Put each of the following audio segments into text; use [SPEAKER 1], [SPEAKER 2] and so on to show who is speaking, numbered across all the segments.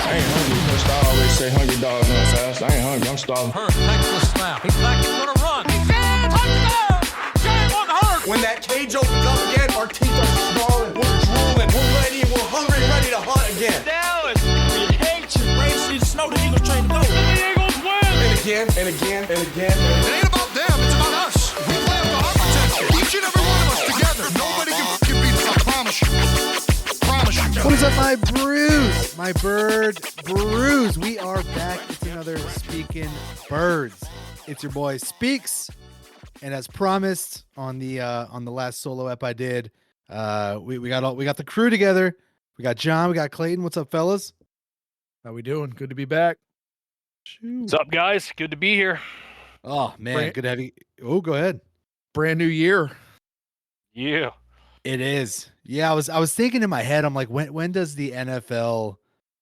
[SPEAKER 1] I ain't hungry, Coach. I always say hungry dogs run fast. I ain't hungry, I'm starving.
[SPEAKER 2] Hurd takes the snap. He's back, he's gonna run. He's in! Touchdown! Jalen Hurd!
[SPEAKER 3] When that cage opens up again, our teeth are snarling, we're drooling, we're ready, we're hungry, ready to hunt again.
[SPEAKER 2] Dallas! We hate you. Braves need to snow the Eagles train to go. The Eagles win!
[SPEAKER 3] And again, and again, and again.
[SPEAKER 4] It ain't about them, it's about us. We play up to our potential. Each and every one of us together. Nobody can beat us, I promise you.
[SPEAKER 5] What is up, my brews? My bird brews. We are back. It's another Speaking Birds. It's your boy Speaks. And as promised on the last solo ep I did, we got the crew together. We got John, we got Clayton. What's up, fellas?
[SPEAKER 6] How we doing? Good to be back.
[SPEAKER 5] Shoot.
[SPEAKER 7] What's up, guys? Good to be here.
[SPEAKER 5] Oh man, good to have you. Oh, go ahead.
[SPEAKER 6] Brand new year.
[SPEAKER 7] Yeah.
[SPEAKER 5] It is. Yeah, I was thinking in my head, I'm like, when does the NFL,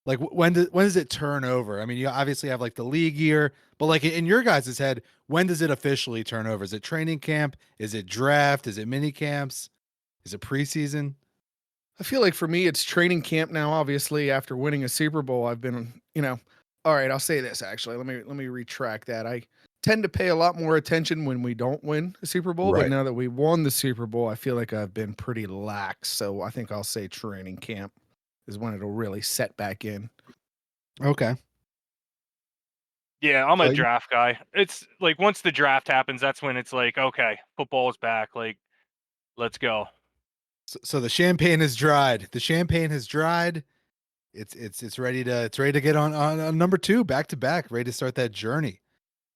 [SPEAKER 5] like when does it turn over? I mean, you obviously have like the league year, but like in your guys' head, when does it officially turn over? Is it training camp? Is it draft? Is it mini camps? Is it preseason?
[SPEAKER 6] I feel like for me, it's training camp now. Obviously, after winning a Super Bowl, I've been, all right, I'll say this actually. Let me retract that. I tend to pay a lot more attention when we don't win a Super Bowl,
[SPEAKER 5] Right.
[SPEAKER 6] but now that we won the Super Bowl, I feel like I've been pretty lax. So I think I'll say training camp is when it'll really set back in.
[SPEAKER 5] Okay.
[SPEAKER 7] Yeah, I'm
[SPEAKER 5] So
[SPEAKER 7] a
[SPEAKER 5] you-
[SPEAKER 7] draft guy. It's like once the draft happens, that's when it's like, okay, football's back. Like, let's go.
[SPEAKER 5] So the champagne is dried. The champagne has dried. It's ready to get on number 2 back to back, ready to start that journey.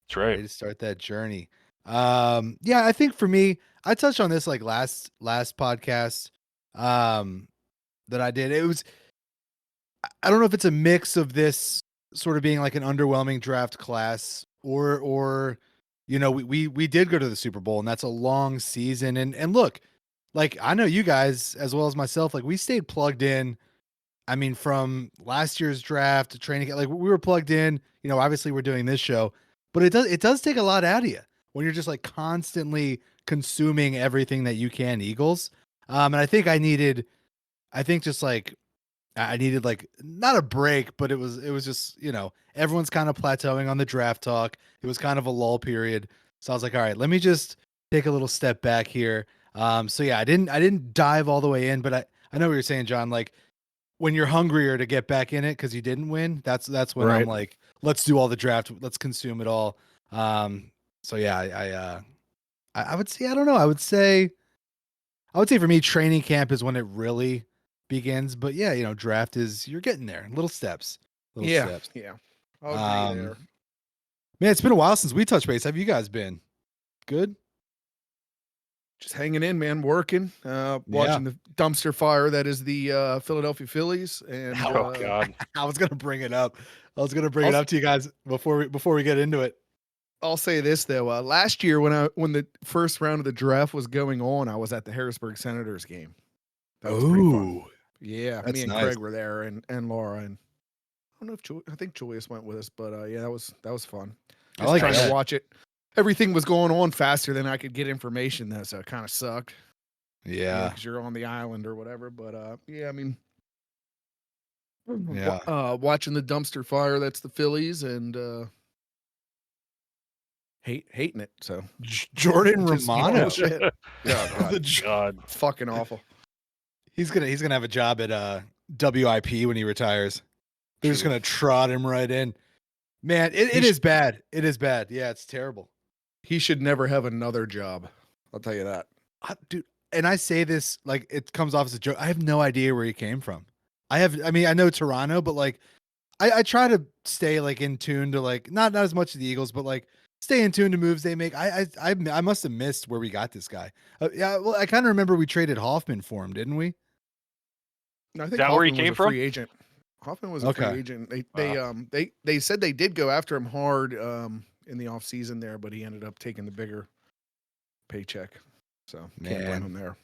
[SPEAKER 7] That's
[SPEAKER 5] Ready
[SPEAKER 7] right.
[SPEAKER 5] to start that journey. Yeah, I think for me, I touched on this like last podcast that I did. It was, I don't know if it's a mix of this sort of being like an underwhelming draft class or we did go to the Super Bowl and that's a long season and look, like I know you guys as well as myself, like we stayed plugged in. I mean, from last year's draft to training, like we were plugged in, obviously we're doing this show, but it does take a lot out of you when you're just like constantly consuming everything that you can Eagles. And I needed like not a break, but it was just, everyone's kind of plateauing on the draft talk. It was kind of a lull period. So I was like, all right, let me just take a little step back here. So yeah, I didn't dive all the way in, but I know what you're saying, John, like when you're hungrier to get back in it because you didn't win, that's when
[SPEAKER 6] Right.
[SPEAKER 5] I'm like, let's do all the draft, let's consume it all. So yeah, I would say, I don't know, I would say for me, training camp is when it really begins. But yeah, draft is, you're getting there, little steps.
[SPEAKER 6] Yeah. I'll agree there.
[SPEAKER 5] Man, it's been a while since we touched base. Have you guys been good?
[SPEAKER 6] Just hanging in, man, working, watching the dumpster fire that is the Philadelphia Phillies. And
[SPEAKER 7] Oh God.
[SPEAKER 5] I was gonna bring it up. It up to you guys before we get into it.
[SPEAKER 6] I'll say this though. Last year when the first round of the draft was going on, I was at the Harrisburg Senators game. That was pretty fun. Yeah,
[SPEAKER 5] that's
[SPEAKER 6] me and
[SPEAKER 5] nice.
[SPEAKER 6] Craig were there, and Laura, and I don't know if I think Julius went with us, but yeah, that was fun.
[SPEAKER 5] I like
[SPEAKER 6] trying
[SPEAKER 5] that.
[SPEAKER 6] to watch it. Everything was going on faster than I could get information, though, so it kind of sucked.
[SPEAKER 5] Yeah.
[SPEAKER 6] because you're on the island or whatever. But yeah, I mean,
[SPEAKER 5] Yeah.
[SPEAKER 6] watching the dumpster fire, that's the Phillies, and hating it. So
[SPEAKER 5] Jordan
[SPEAKER 6] Just
[SPEAKER 5] Romano.
[SPEAKER 6] bullshit. God,
[SPEAKER 7] God.
[SPEAKER 6] fucking awful.
[SPEAKER 5] He's gonna have a job at WIP when he retires. They're just
[SPEAKER 6] True.
[SPEAKER 5] gonna trot him right in. Man, it is bad. It is bad. Yeah, it's terrible.
[SPEAKER 6] He should never have another job. I'll tell you that.
[SPEAKER 5] Dude, and I say this like it comes off as a joke. I have no idea where he came from. I know Toronto, but like I try to stay like in tune to like not as much of the Eagles, but like stay in tune to moves they make. I must have missed where we got this guy. Yeah, well, I kind of remember we traded Hoffman for him, didn't we?
[SPEAKER 6] No, I think
[SPEAKER 7] that where he
[SPEAKER 6] Hoffman
[SPEAKER 7] came
[SPEAKER 6] was a
[SPEAKER 7] from?
[SPEAKER 6] free agent. Hoffman was a free
[SPEAKER 5] Okay.
[SPEAKER 6] agent. They said they did go after him hard in the off season there, but he ended up taking the bigger paycheck. So can't blame
[SPEAKER 5] Man.
[SPEAKER 6] him there.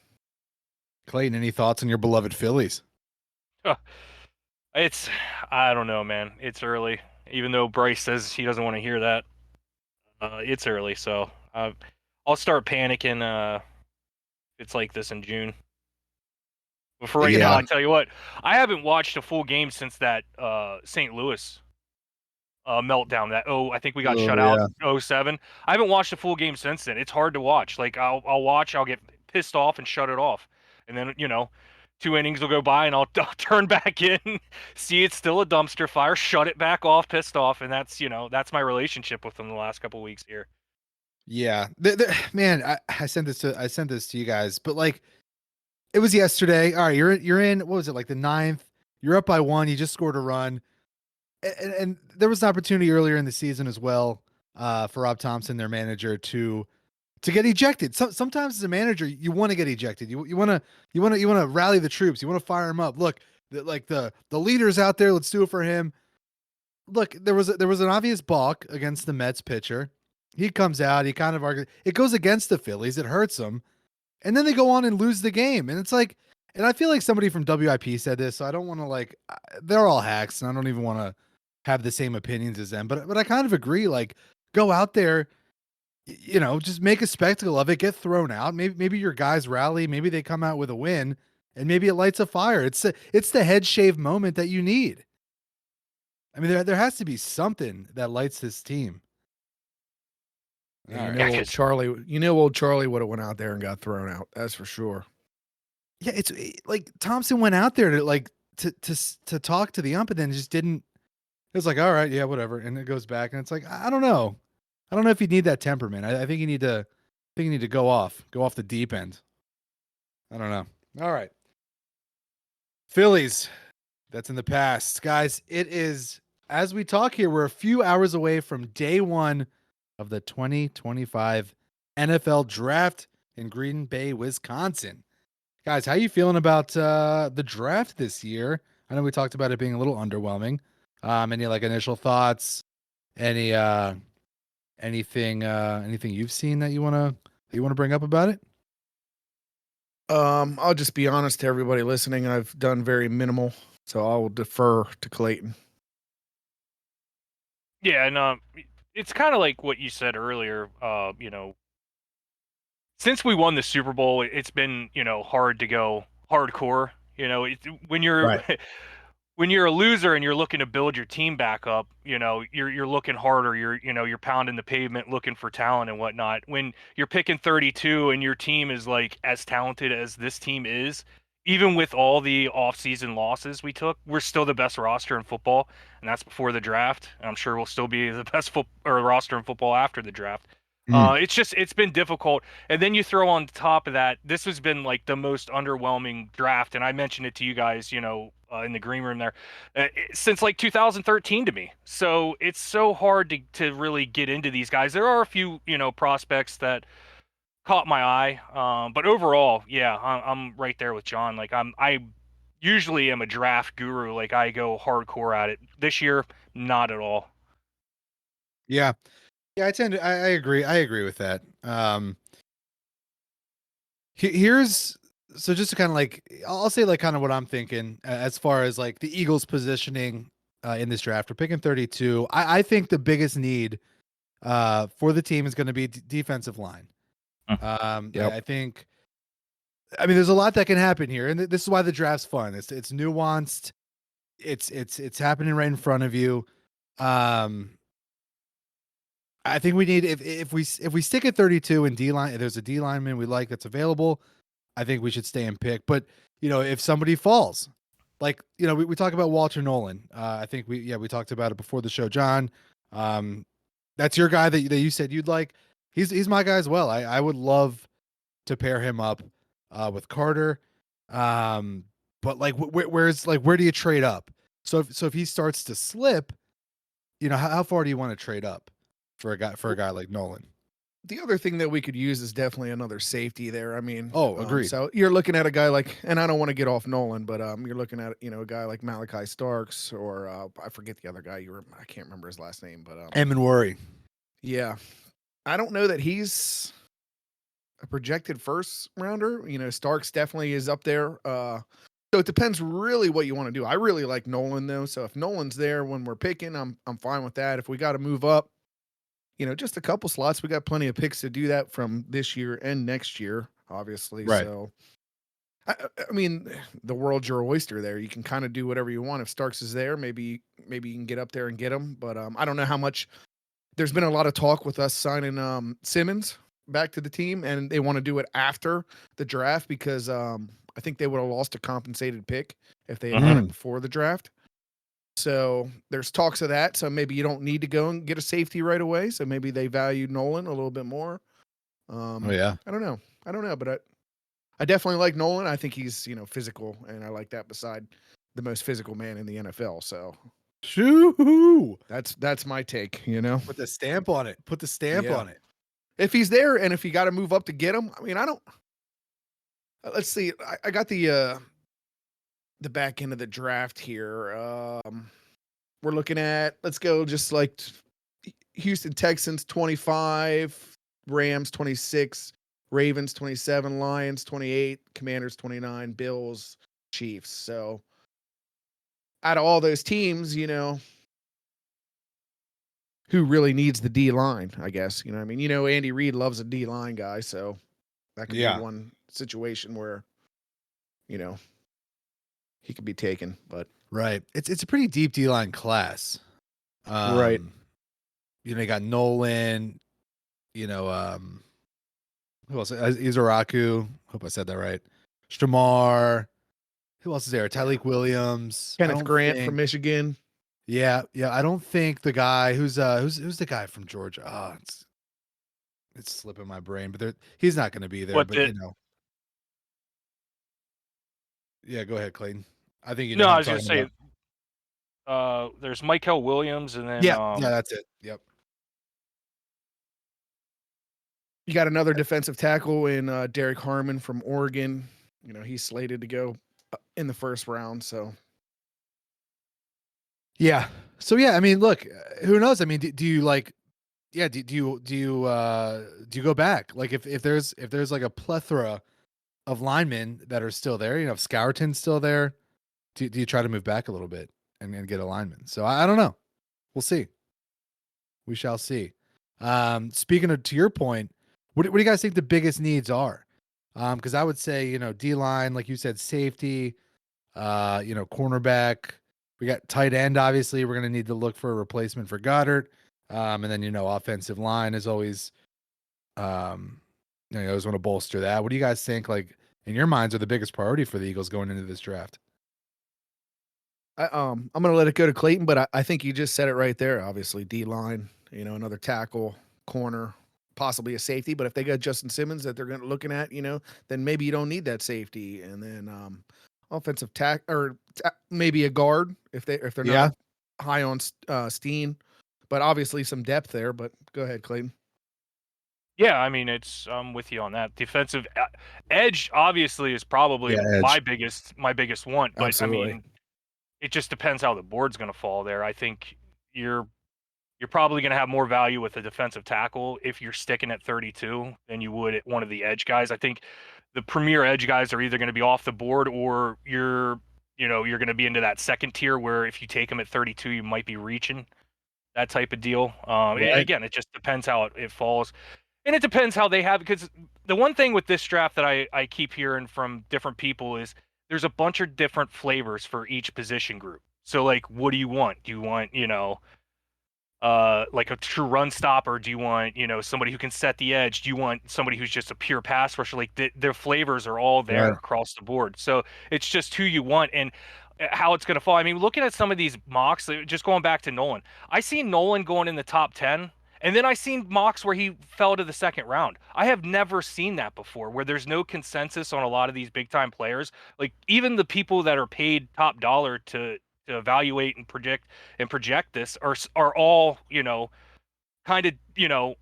[SPEAKER 5] Clayton, any thoughts on your beloved Phillies?
[SPEAKER 7] I don't know, man. It's early. Even though Bryce says he doesn't want to hear that, it's early. So I'll start panicking. It's like this in June. But for right
[SPEAKER 5] Yeah.
[SPEAKER 7] now, I tell you what, I haven't watched a full game since that St. Louis meltdown. I think we got
[SPEAKER 5] Oh,
[SPEAKER 7] shut out
[SPEAKER 5] yeah.
[SPEAKER 7] 07. I haven't watched a full game since then. It's hard to watch. Like I'll watch, I'll get pissed off and shut it off, and then 2 innings will go by and I'll turn back in, see it's still a dumpster fire, shut it back off, pissed off, and that's my relationship with them the last couple weeks here.
[SPEAKER 5] Yeah. Man, I sent this to you guys, but like it was yesterday. All right, you're in what was it, like the ninth? You're up by one, you just scored a run. And there was an opportunity earlier in the season as well for Rob Thompson, their manager, to get ejected. Sometimes as a manager, you want to get ejected. You want to rally the troops. You want to fire them up. Look, the leader's out there. Let's do it for him. Look, there was an obvious balk against the Mets pitcher. He comes out. He kind of argues. It goes against the Phillies. It hurts them, and then they go on and lose the game. And it's like, and I feel like somebody from WIP said this, so I don't want to they're all hacks, and I don't even want to have the same opinions as them. But I kind of agree. Like, go out there, just make a spectacle of it. Get thrown out. Maybe your guys rally. Maybe they come out with a win, and maybe it lights a fire. It's the head shave moment that you need. I mean, there has to be something that lights this team.
[SPEAKER 6] Yeah, old Charlie would have went out there and got thrown out. That's for sure.
[SPEAKER 5] Yeah, it's like Thompson went out there to talk to the ump, and then just didn't. It was like, all right, yeah, whatever, and it goes back, and it's like, I don't know if you need that temperament. I think you need to go off the deep end. I don't know. All right, Phillies. That's in the past, guys. It is, as we talk here, we're a few hours away from day one of the 2025 NFL Draft in Green Bay, Wisconsin. Guys, how you feeling about the draft this year? I know we talked about it being a little underwhelming. Any initial thoughts? Anything you've seen that you wanna bring up about it?
[SPEAKER 6] I'll just be honest to everybody listening. I've done very minimal, so I will defer to Clayton.
[SPEAKER 7] Yeah, and it's kind of like what you said earlier. Since we won the Super Bowl, it's been hard to go hardcore. When you're
[SPEAKER 5] Right.
[SPEAKER 7] when you're a loser and you're looking to build your team back up, you're looking harder. You're pounding the pavement looking for talent and whatnot. When you're picking 32 and your team is like as talented as this team is, even with all the off-season losses we took, we're still the best roster in football, and that's before the draft. And I'm sure we'll still be the best roster in football after the draft. It's been difficult. And then you throw on top of that, this has been like the most underwhelming draft. And I mentioned it to you guys, in the green room there, since like 2013 to me. So it's so hard to really get into these guys. There are a few, prospects that caught my eye. But overall, yeah, I'm right there with John. Like I usually am a draft guru. Like I go hardcore at it. This year, not at all.
[SPEAKER 5] Yeah. Yeah, I agree. I agree with that. Here's so just to kind of I'll say kind of what I'm thinking as far as like the Eagles positioning in this draft. We're picking 32. I think the biggest need for the team is going to be defensive line.
[SPEAKER 6] Yep.
[SPEAKER 5] I think. I mean, there's a lot that can happen here, and this is why the draft's fun. It's nuanced. It's happening right in front of you. I think we need if we stick at 32 and D line, if there's a D lineman we like that's available, I think we should stay and pick. But if somebody falls, we talk about Walter Nolan. I think we talked about it before the show, John. That's your guy that you said you'd like. He's my guy as well. I would love to pair him up with Carter. But where do you trade up? So if he starts to slip, how far do you want to trade up for a guy like Nolan?
[SPEAKER 6] The other thing that we could use is definitely another safety there. I mean,
[SPEAKER 5] agreed.
[SPEAKER 6] So you're looking at a guy like, and I don't want to get off Nolan, but you're looking at a guy like Malachi Starks or I forget the other guy. I can't remember his last name, but
[SPEAKER 5] Emin Worry.
[SPEAKER 6] Yeah, I don't know that he's a projected first rounder. Starks definitely is up there. So it depends really what you want to do. I really like Nolan though. So if Nolan's there when we're picking, I'm fine with that. If we got to move up, just a couple slots, we got plenty of picks to do that from this year and next year, obviously.
[SPEAKER 5] Right.
[SPEAKER 6] So I mean, the world's your oyster there. You can kind of do whatever you want. If Starks is there, maybe you can get up there and get him. But I don't know how much. There's been a lot of talk with us signing Simmons back to the team, and they want to do it after the draft because I think they would have lost a compensated pick if they had done it before the draft. So there's talks of that. So maybe you don't need to go and get a safety right away. So maybe they value Nolan a little bit more.
[SPEAKER 5] Oh yeah.
[SPEAKER 6] I don't know, but I definitely like Nolan. I think he's, physical, and I like that beside the most physical man in the NFL. So
[SPEAKER 5] Shoo!
[SPEAKER 6] that's my take,
[SPEAKER 5] Put the stamp on it. Put the stamp
[SPEAKER 6] Yeah.
[SPEAKER 5] on it.
[SPEAKER 6] If he's there and if you got to move up to get him, I mean, let's see. I got the back end of the draft here. We're looking at, let's go just like Houston Texans 25, Rams 26, Ravens 27, Lions 28, Commanders 29, Bills, Chiefs. So out of all those teams, who really needs the D line, I guess. I mean, Andy Reid loves a D line guy, so that could be one situation where, he could be taken. But
[SPEAKER 5] Right. It's a pretty deep D line class.
[SPEAKER 6] Right.
[SPEAKER 5] You got Nolan, who else? Izaraku. Hope I said that right. Shamar. Who else is there? Tyleek Williams.
[SPEAKER 6] Kenneth Grant from Michigan.
[SPEAKER 5] Yeah. I don't think the guy who's the guy from Georgia. Oh, it's slipping my brain, but he's not going to be there. Yeah, go ahead, Clayton. I think
[SPEAKER 7] No, I was going to say, there's Michael Williams, and then
[SPEAKER 5] yeah, that's it. Yep.
[SPEAKER 6] You got another defensive tackle in Derek Harmon from Oregon. He's slated to go in the first round. So,
[SPEAKER 5] yeah. So yeah, I mean, look, who knows? I mean, do you like? Yeah, do you go back? Like if there's like a plethora of linemen that are still there, if Scourton's still there, do you try to move back a little bit and get a lineman? So I don't know. We'll see. We shall see. Speaking of, to your point, what do you guys think the biggest needs are? Because I would say, D line, like you said, safety, cornerback. We got tight end. Obviously, we're going to need to look for a replacement for Goddard. And then, offensive line is always, you always want to bolster that. What do you guys think, like, in your minds, are the biggest priority for the Eagles going into this draft?
[SPEAKER 6] I'm going to let it go to Clayton, but I think you just said it right there. Obviously, D line, another tackle, corner, possibly a safety. But if they got Justin Simmons that they're going to looking at, then maybe you don't need that safety. And then offensive maybe a guard if they're not high on Steen. But obviously some depth there. But go ahead, Clayton.
[SPEAKER 7] Yeah, I mean, I'm with you on that. Defensive edge obviously is probably my biggest want, but
[SPEAKER 6] Absolutely.
[SPEAKER 7] I mean, it just depends how the board's going to fall there. I think you're probably going to have more value with a defensive tackle if you're sticking at 32 than you would at one of the edge guys. I think the premier edge guys are either going to be off the board, or you're going to be into that second tier where if you take them at 32, you might be reaching that type of deal. Again, it just depends how it falls. And it depends how they have, because the one thing with this draft that I keep hearing from different people is there's a bunch of different flavors for each position group. So, like, what do you want? Do you want, like a true run stopper? Do you want, somebody who can set the edge? Do you want somebody who's just a pure pass rusher? Like, their flavors are all there across the board. So it's just who you want and how it's going to fall. I mean, looking at some of these mocks, just going back to Nolan, I seen Nolan going in the top 10. And then I seen mocks where he fell to the second round. I have never seen that before, where there's no consensus on a lot of these big time players. Like, even the people that are paid top dollar to evaluate and project this are all, kind of,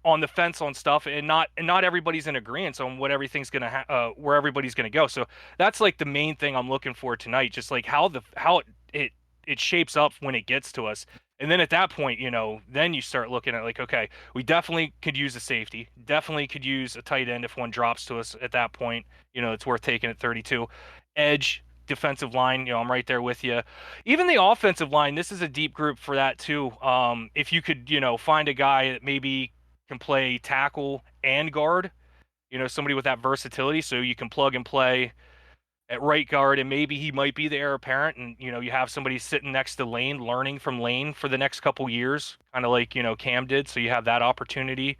[SPEAKER 7] on the fence on stuff, and not everybody's in agreement on what everything's gonna where everybody's gonna go. So that's like the main thing I'm looking for tonight, just like how it shapes up when it gets to us. And then at that point, then you start looking at, like, okay, we definitely could use a safety, definitely could use a tight end if one drops to us at that point. It's worth taking at 32. Edge, defensive line, I'm right there with you. Even the offensive line, this is a deep group for that too. If you could, find a guy that maybe can play tackle and guard, somebody with that versatility, so you can plug and play at right guard, and maybe he might be the heir apparent, and you have somebody sitting next to Lane, learning from Lane for the next couple years, kind of like Cam did. So you have that opportunity.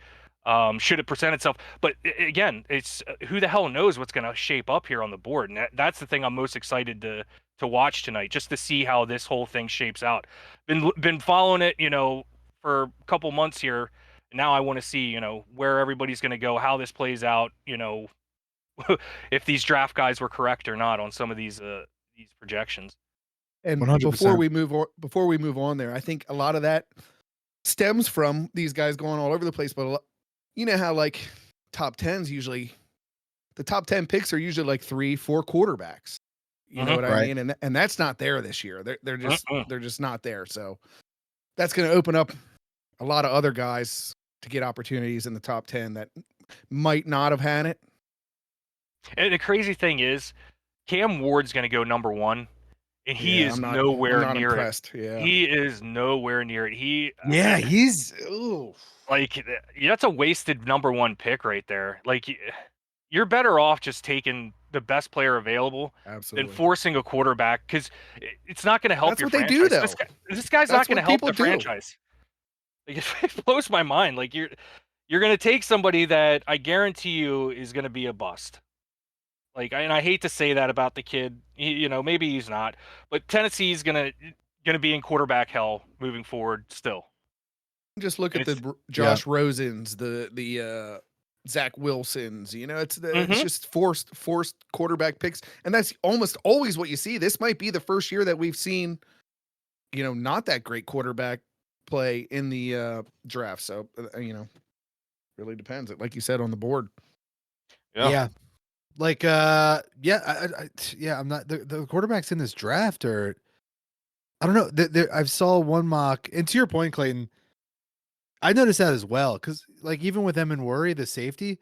[SPEAKER 7] Should it present itself? But again, it's who the hell knows what's going to shape up here on the board, and that's the thing I'm most excited to watch tonight, just to see how this whole thing shapes out. Been following it, for a couple months here. Now I want to see, where everybody's going to go, how this plays out, if these draft guys were correct or not on some of these projections.
[SPEAKER 6] And
[SPEAKER 5] 100%.
[SPEAKER 6] before we move on there, I think a lot of that stems from these guys going all over the place. But you know how like top 10s usually, the top 10 picks are usually like 3-4 quarterbacks. You know what I
[SPEAKER 5] Right.
[SPEAKER 6] mean? And that's not there this year. They're just not there. So that's going to open up a lot of other guys to get opportunities in the top 10 that might not have had it.
[SPEAKER 7] And the crazy thing is, Cam Ward's going to go number 1, and he
[SPEAKER 6] Yeah,
[SPEAKER 7] is
[SPEAKER 6] I'm
[SPEAKER 7] nowhere
[SPEAKER 6] not
[SPEAKER 7] near
[SPEAKER 6] impressed.
[SPEAKER 7] it.
[SPEAKER 6] Yeah.
[SPEAKER 7] He is nowhere near it.
[SPEAKER 5] Yeah, he's ooh.
[SPEAKER 7] Like, that's a wasted number 1 pick right there. Like, you're better off just taking the best player available
[SPEAKER 6] Absolutely.
[SPEAKER 7] than forcing a quarterback, because it's not going to help
[SPEAKER 6] That's
[SPEAKER 7] your
[SPEAKER 6] what they
[SPEAKER 7] franchise.
[SPEAKER 6] do, though.
[SPEAKER 7] This guy's
[SPEAKER 6] That's
[SPEAKER 7] not going to
[SPEAKER 6] what
[SPEAKER 7] help
[SPEAKER 6] people
[SPEAKER 7] the
[SPEAKER 6] do.
[SPEAKER 7] franchise. Like, it blows my mind. Like, you're going to take somebody that I guarantee you is going to be a bust. Like, and I hate to say that about the kid. Maybe he's not, but Tennessee's gonna be in quarterback hell moving forward still.
[SPEAKER 6] Just look
[SPEAKER 7] And
[SPEAKER 6] at
[SPEAKER 7] it's
[SPEAKER 6] the Josh Rosens, the Zach Wilsons. It's
[SPEAKER 7] Mhm.
[SPEAKER 6] just forced quarterback picks, and that's almost always what you see. This might be the first year that we've seen, not that great quarterback play in the draft. So really depends. Like you said on the board.
[SPEAKER 5] Yeah. Like I'm not the quarterbacks in this draft are I don't know. I saw one mock, and to your point, Clayton, I noticed that as well, because like even with Emin Worry, the safety,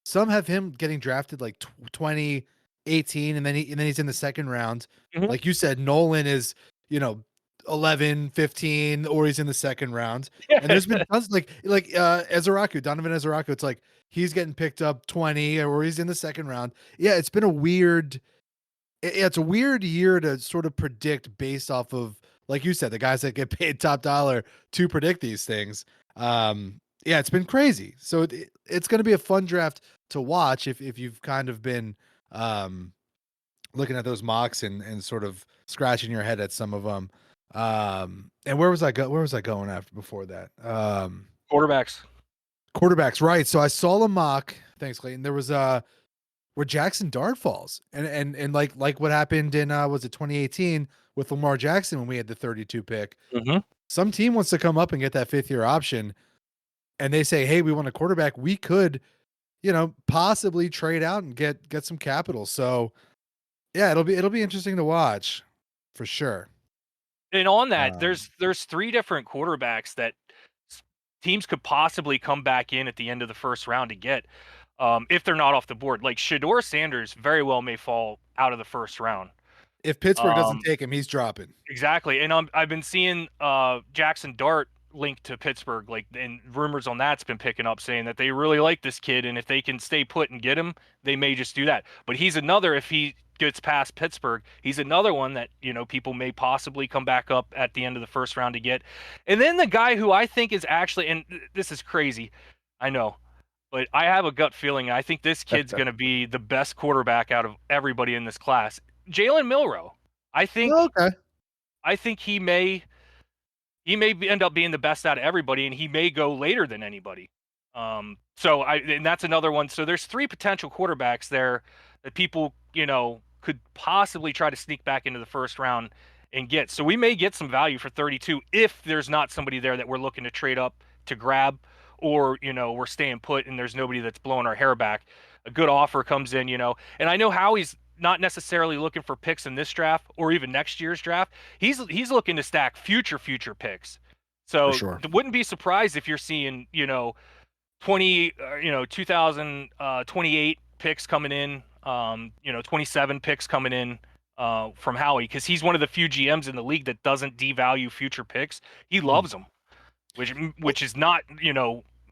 [SPEAKER 5] some have him getting drafted like 20, 18, and then he's in the second round.
[SPEAKER 7] Mhm.
[SPEAKER 5] Like you said, Nolan is, you know, 11, 15, or he's in the second round. And there's been tons like Donovan Ezeraku, it's like he's getting picked up 20 or he's in the second round. Yeah, it's been a weird it's a weird year to sort of predict based off of, like you said, the guys that get paid top dollar to predict these things. Yeah, it's been crazy. So it's going to be a fun draft to watch if you've kind of been looking at those mocks and sort of scratching your head at some of them. And where was I going after before that?
[SPEAKER 7] Quarterbacks.
[SPEAKER 5] Quarterbacks, right? So I saw a mock. Thanks, Clayton. There was where Jackson Dart falls, and like what happened in was it 2018 with Lamar Jackson when we had the 32 pick.
[SPEAKER 7] Mhm.
[SPEAKER 5] Some team wants to come up and get that 5th-year option, and they say, "Hey, we want a quarterback. We could, possibly trade out and get some capital." So, yeah, it'll be interesting to watch for sure.
[SPEAKER 7] And on that,
[SPEAKER 5] Um,
[SPEAKER 7] there's 3 different quarterbacks that teams could possibly come back in at the end of the first round to get, if they're not off the board. Like, Shedeur Sanders very well may fall out of the first round.
[SPEAKER 5] If Pittsburgh doesn't
[SPEAKER 7] Um,
[SPEAKER 5] take him, he's dropping.
[SPEAKER 7] Exactly, and I've been seeing Jackson Dart linked to Pittsburgh, like, and rumors on that's been picking up saying that they really like this kid, and if they can stay put and get him, they may just do that. But he's another, if he gets past Pittsburgh, he's another one that people may possibly come back up at the end of the first round to get. And then the guy who I think is actually, and this is crazy, I know, but I have a gut feeling I think this kid's going to be the best quarterback out of everybody in this class, Jalen Milroe. I think.
[SPEAKER 5] Oh, okay.
[SPEAKER 7] I think he may end up being the best out of everybody, and he may go later than anybody. And that's another one. So there's 3 potential quarterbacks there that people, could possibly try to sneak back into the first round and get. So we may get some value for 32 if there's not somebody there that we're looking to trade up to grab, or, we're staying put and there's nobody that's blowing our hair back. A good offer comes in, and I know Howie's not necessarily looking for picks in this draft or even next year's draft. He's looking to stack future picks. So
[SPEAKER 5] For sure.
[SPEAKER 7] wouldn't be surprised if you're seeing 2028 picks coming in, 27 picks coming in from Howie, because he's one of the few GMs in the league that doesn't devalue future picks. He loves them, which is not